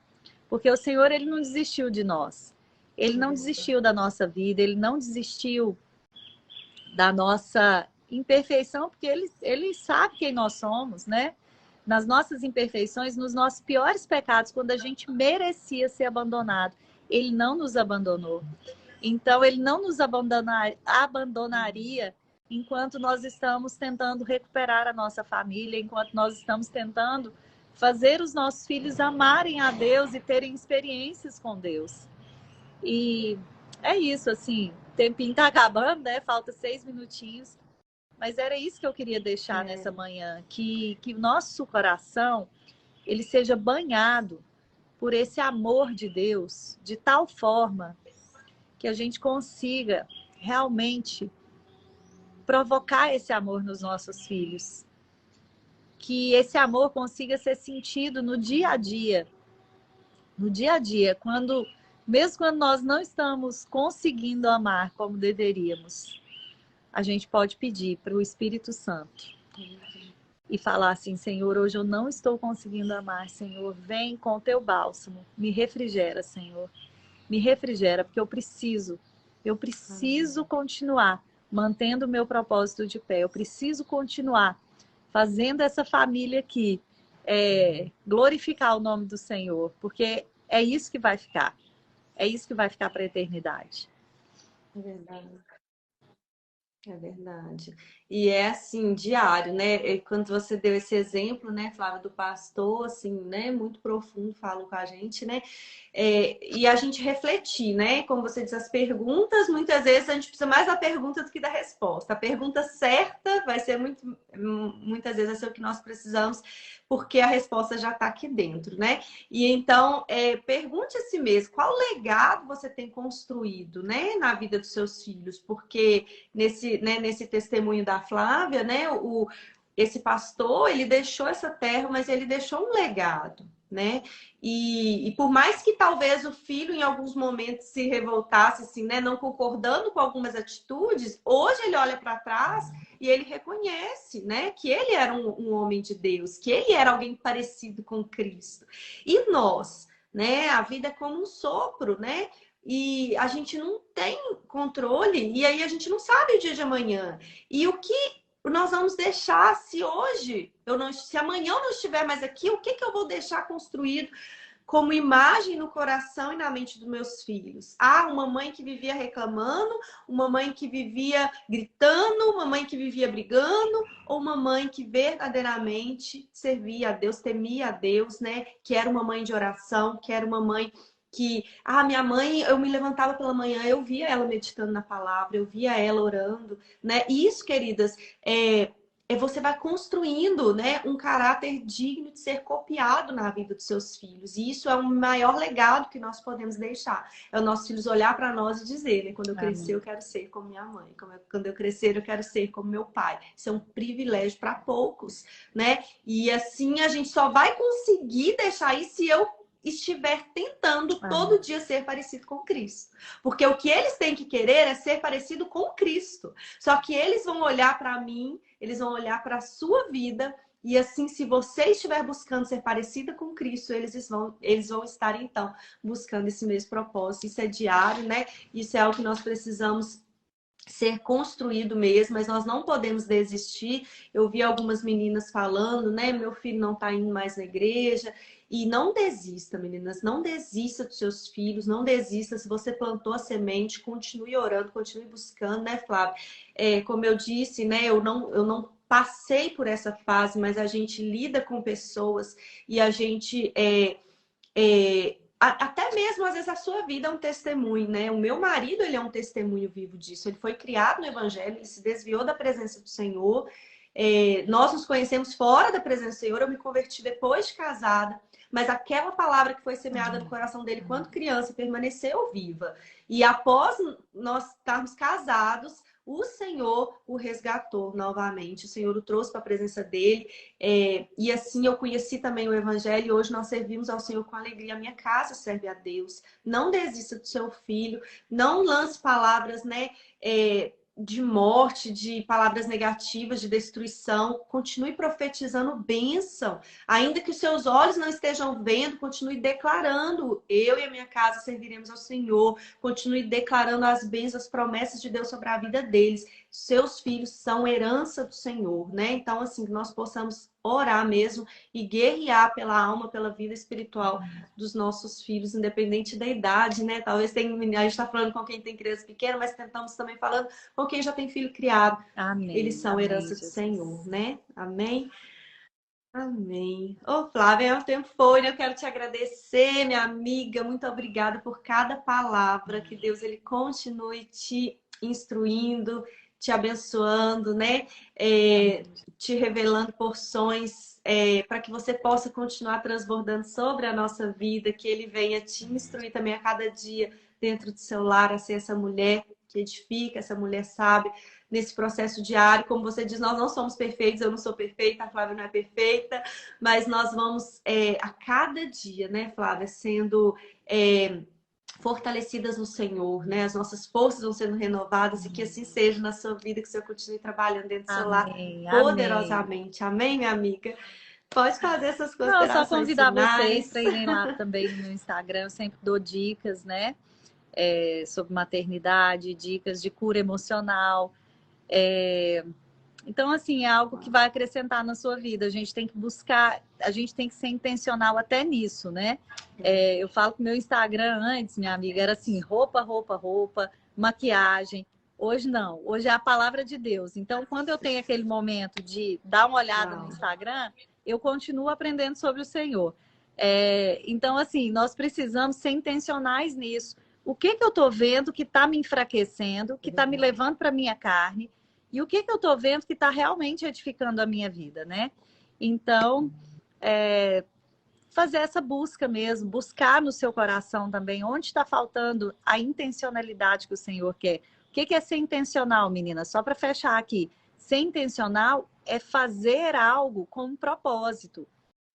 [SPEAKER 2] Porque o Senhor, Ele não desistiu de nós. Ele não desistiu da nossa vida, Ele não desistiu da nossa imperfeição, porque Ele sabe quem nós somos, né? Nas nossas imperfeições, nos nossos piores pecados, quando a gente merecia ser abandonado, Ele não nos abandonou. Então, Ele não nos abandonaria enquanto nós estamos tentando recuperar a nossa família, enquanto nós estamos tentando fazer os nossos filhos amarem a Deus e terem experiências com Deus. E é isso, assim, o tempinho tá acabando, né? Falta 6 minutinhos. Mas era isso que eu queria deixar nessa manhã, que o nosso coração, ele seja banhado por esse amor de Deus, de tal forma que a gente consiga realmente provocar esse amor nos nossos filhos. Que esse amor consiga ser sentido no dia a dia. No dia a dia, mesmo quando nós não estamos conseguindo amar como deveríamos, a gente pode pedir para o Espírito Santo e falar assim, Senhor, hoje eu não estou conseguindo amar, Senhor, vem com o teu bálsamo, me refrigera, Senhor. Me refrigera, porque eu preciso continuar mantendo o meu propósito de pé. Eu preciso continuar fazendo essa família aqui glorificar o nome do Senhor, porque é isso que vai ficar. É isso que vai ficar para a eternidade.
[SPEAKER 3] É verdade. É verdade. E é assim, diário, né? E quando você deu esse exemplo, né, Flávia, do pastor, assim, né, muito profundo, falou com a gente, né? E a gente refletir, né? Como você diz, as perguntas, muitas vezes a gente precisa mais da pergunta do que da resposta. A pergunta certa vai ser muitas vezes vai ser o que nós precisamos, porque a resposta já está aqui dentro, né? E então, pergunte a si mesmo, qual legado você tem construído, né, na vida dos seus filhos? Porque nesse testemunho da Flávia, né, esse pastor, ele deixou essa terra, mas ele deixou um legado, né? E por mais que talvez o filho em alguns momentos se revoltasse, assim, né, não concordando com algumas atitudes, hoje ele olha para trás e ele reconhece, né, que ele era um homem de Deus, que ele era alguém parecido com Cristo. E nós, né, a vida é como um sopro, né? E a gente não tem controle, e aí a gente não sabe o dia de amanhã. E o que nós vamos deixar se amanhã eu não estiver mais aqui, o que eu vou deixar construído como imagem no coração e na mente dos meus filhos? Uma mãe que vivia reclamando, uma mãe que vivia gritando, uma mãe que vivia brigando, ou uma mãe que verdadeiramente servia a Deus, temia a Deus, né? Que era uma mãe de oração, que era uma mãe que, minha mãe, eu me levantava pela manhã, eu via ela meditando na palavra, eu via ela orando, né? E isso, queridas, você vai construindo, né, um caráter digno de ser copiado na vida dos seus filhos. E isso é o maior legado que nós podemos deixar. É os nossos filhos olhar para nós e dizer, né, quando eu crescer, eu quero ser como minha mãe. Quando eu crescer, eu quero ser como meu pai. Isso é um privilégio para poucos, né? E assim a gente só vai conseguir deixar isso se eu estiver tentando todo dia ser parecido com Cristo. Porque o que eles têm que querer é ser parecido com Cristo. Só que eles vão olhar para mim, eles vão olhar para a sua vida, e assim, se você estiver buscando ser parecida com Cristo, eles vão estar, então, buscando esse mesmo propósito. Isso é diário, né? Isso é algo que nós precisamos ser construído mesmo, mas nós não podemos desistir. Eu vi algumas meninas falando, né? Meu filho não tá indo mais na igreja. E não desista, meninas. Não desista dos seus filhos. Não desista. Se você plantou a semente, continue orando, continue buscando, né, Flávia? Como eu disse, né? Eu não passei por essa fase, mas a gente lida com pessoas e a gente até mesmo, às vezes, a sua vida é um testemunho, né? O meu marido, ele é um testemunho vivo disso. Ele foi criado no Evangelho, ele se desviou da presença do Senhor. Nós nos conhecemos fora da presença do Senhor. Eu me converti depois de casada. Mas aquela palavra que foi semeada no coração dele quando criança permaneceu viva. E após nós estarmos casados, o Senhor o resgatou novamente. O Senhor o trouxe para a presença dele. E assim eu conheci também o Evangelho. E hoje nós servimos ao Senhor com alegria. A minha casa serve a Deus. Não desista do seu filho. Não lance palavras, né? De morte, de palavras negativas, de destruição. Continue profetizando bênção. Ainda que os seus olhos não estejam vendo, continue declarando. Eu e a minha casa serviremos ao Senhor. Continue declarando as bênçãos, as promessas de Deus sobre a vida deles. Seus filhos são herança do Senhor, né? Então, assim, que nós possamos orar mesmo e guerrear pela alma, pela vida espiritual dos nossos filhos, independente da idade, né? Talvez a gente está falando com quem tem criança pequena, mas estamos também falando com quem já tem filho criado.
[SPEAKER 2] Amém.
[SPEAKER 3] Eles são
[SPEAKER 2] Amém,
[SPEAKER 3] herança do
[SPEAKER 2] Jesus.
[SPEAKER 3] Senhor, né? Amém? Amém. Ô, Flávia, o tempo foi, né? Eu quero te agradecer, minha amiga. Muito obrigada por cada palavra. Que Deus, ele continue te instruindo, te abençoando, né? Te revelando porções para que você possa continuar transbordando sobre a nossa vida, que ele venha te instruir também a cada dia dentro do seu lar, a ser essa mulher que edifica, essa mulher sábia, nesse processo diário. Como você diz, nós não somos perfeitos, eu não sou perfeita, a Flávia não é perfeita, mas nós vamos a cada dia, né, Flávia, sendo fortalecidas no Senhor, né? As nossas forças vão sendo renovadas e que assim seja na sua vida, que o Senhor continue trabalhando dentro do seu lar poderosamente. Amém, minha amiga? Pode fazer essas considerações.
[SPEAKER 2] Não, só convidar
[SPEAKER 3] finais.
[SPEAKER 2] vocês para irem lá também no meu Instagram. Eu sempre dou dicas, né? Sobre maternidade, dicas de cura emocional. Então, assim, é algo que vai acrescentar na sua vida. A gente tem que buscar, a gente tem que ser intencional até nisso, né? Eu falo que o meu Instagram antes, minha amiga, era assim, roupa, maquiagem. Hoje não, hoje é a palavra de Deus. Então, quando eu tenho aquele momento de dar uma olhada no Instagram, eu continuo aprendendo sobre o Senhor. Então, assim, nós precisamos ser intencionais nisso. O que eu estou vendo que está me enfraquecendo, que está me levando para a minha carne, e o que eu estou vendo que está realmente edificando a minha vida, né? Então, fazer essa busca mesmo, buscar no seu coração também onde está faltando a intencionalidade que o Senhor quer. O que é ser intencional, menina? Só para fechar aqui. Ser intencional é fazer algo com um propósito,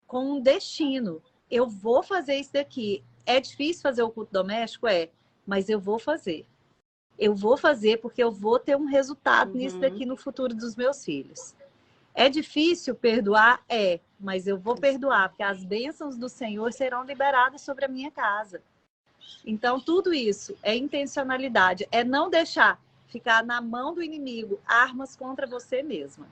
[SPEAKER 2] com um destino. Eu vou fazer isso daqui. É difícil fazer o culto doméstico? Mas eu vou fazer. Eu vou fazer porque eu vou ter um resultado nisso daqui no futuro dos meus filhos. É difícil perdoar? Mas eu vou perdoar, porque as bênçãos do Senhor serão liberadas sobre a minha casa. Então, tudo isso é intencionalidade, é não deixar ficar na mão do inimigo armas contra você mesma.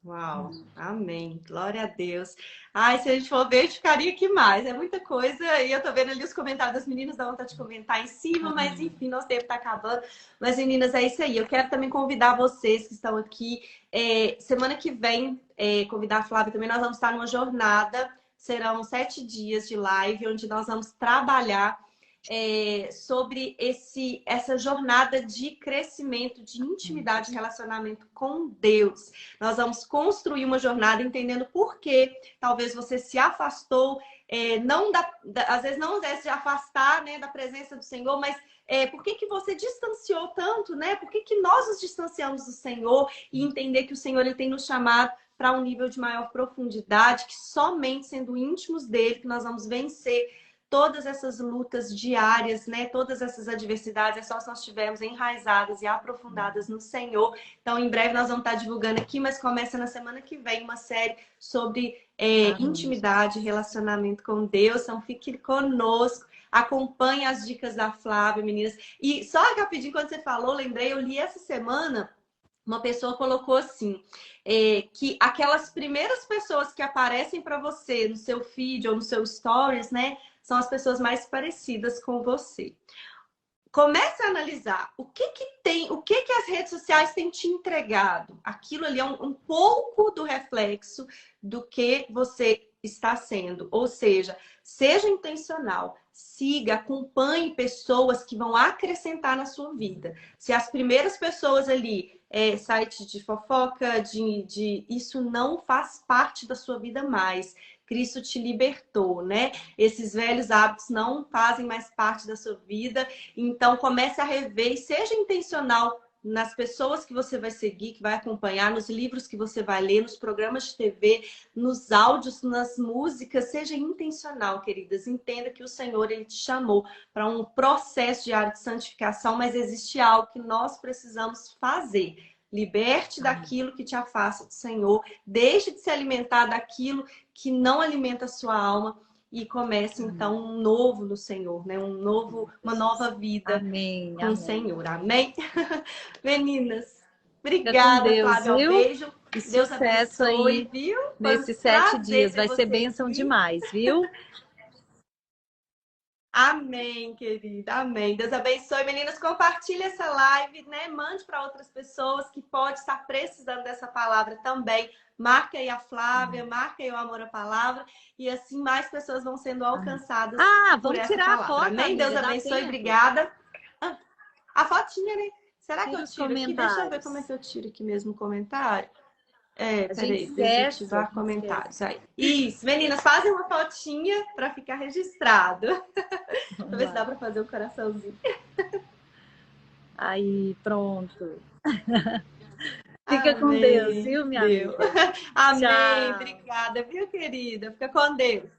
[SPEAKER 3] Uau, amém, glória a Deus. Ai, se a gente for ver, a gente ficaria aqui mais, é muita coisa. E eu tô vendo ali os comentários das meninas, dá vontade de comentar em cima, mas enfim, nosso tempo tá acabando. Mas meninas, é isso aí, eu quero também convidar vocês que estão aqui, semana que vem, convidar a Flávia também, nós vamos estar numa jornada, serão 7 dias de live, onde nós vamos trabalhar sobre essa jornada de crescimento, de intimidade e relacionamento com Deus. Nós vamos construir uma jornada entendendo por que talvez você se afastou, às vezes não se afastar, né, da presença do Senhor, mas Por que que você distanciou tanto, né? Por que que nós nos distanciamos do Senhor e entender que o Senhor ele tem nos chamado para um nível de maior profundidade, que somente sendo íntimos dele que nós vamos vencer todas essas lutas diárias, né? Todas essas adversidades, é só se nós estivermos enraizadas e aprofundadas no Senhor. Então, em breve nós vamos estar divulgando aqui, mas começa na semana que vem uma série sobre intimidade, relacionamento com Deus. Então, fique conosco. Acompanhe as dicas da Flávia, meninas. E só rapidinho, quando você falou, lembrei, eu li essa semana, uma pessoa colocou assim, que aquelas primeiras pessoas que aparecem para você no seu feed ou no seu stories, né, são as pessoas mais parecidas com você. Comece a analisar o que que as redes sociais têm te entregado. Aquilo ali é um pouco do reflexo do que você está sendo. Ou seja, seja intencional, siga, acompanhe pessoas que vão acrescentar na sua vida. Se as primeiras pessoas ali, sites de fofoca, isso não faz parte da sua vida mais. Cristo te libertou, né? Esses velhos hábitos não fazem mais parte da sua vida. Então, comece a rever e seja intencional nas pessoas que você vai seguir, que vai acompanhar, nos livros que você vai ler, nos programas de TV, nos áudios, nas músicas. Seja intencional, queridas. Entenda que o Senhor ele te chamou para um processo diário de santificação, mas existe algo que nós precisamos fazer. Liberte daquilo que te afasta do Senhor. Deixe de se alimentar daquilo que não alimenta a sua alma. E comece, então, um novo no Senhor, né? Uma nova vida com o Senhor. Amém? Meninas, obrigada,
[SPEAKER 2] Deus,
[SPEAKER 3] Flávia. Um beijo.
[SPEAKER 2] E
[SPEAKER 3] Deus
[SPEAKER 2] sucesso
[SPEAKER 3] abençoe,
[SPEAKER 2] aí
[SPEAKER 3] viu?
[SPEAKER 2] nesses 7 dias. Vai ser bênção demais, viu?
[SPEAKER 3] Amém, querida. Amém. Deus abençoe. Meninas, compartilhe essa live, né? Mande para outras pessoas que podem estar precisando dessa palavra também. Marca aí a Flávia, marca aí o Amor à Palavra. E assim mais pessoas vão sendo alcançadas por
[SPEAKER 2] vamos
[SPEAKER 3] essa
[SPEAKER 2] tirar
[SPEAKER 3] palavra.
[SPEAKER 2] a foto,
[SPEAKER 3] Amém?
[SPEAKER 2] amiga,
[SPEAKER 3] Deus abençoe.
[SPEAKER 2] tempo.
[SPEAKER 3] Obrigada. A fotinha, né? Será que eu
[SPEAKER 2] os
[SPEAKER 3] tiro aqui? Deixa eu ver como é que eu tiro aqui mesmo o comentário. Peraí, desativar comentários. Aí. Isso, meninas, fazem uma fotinha para ficar registrado. Deixa eu ver se dá para fazer um coraçãozinho.
[SPEAKER 2] Aí, pronto. Fica com Deus, viu, minha amiga?
[SPEAKER 3] Amém,
[SPEAKER 2] Tchau.
[SPEAKER 3] obrigada, viu, querida? Fica com Deus.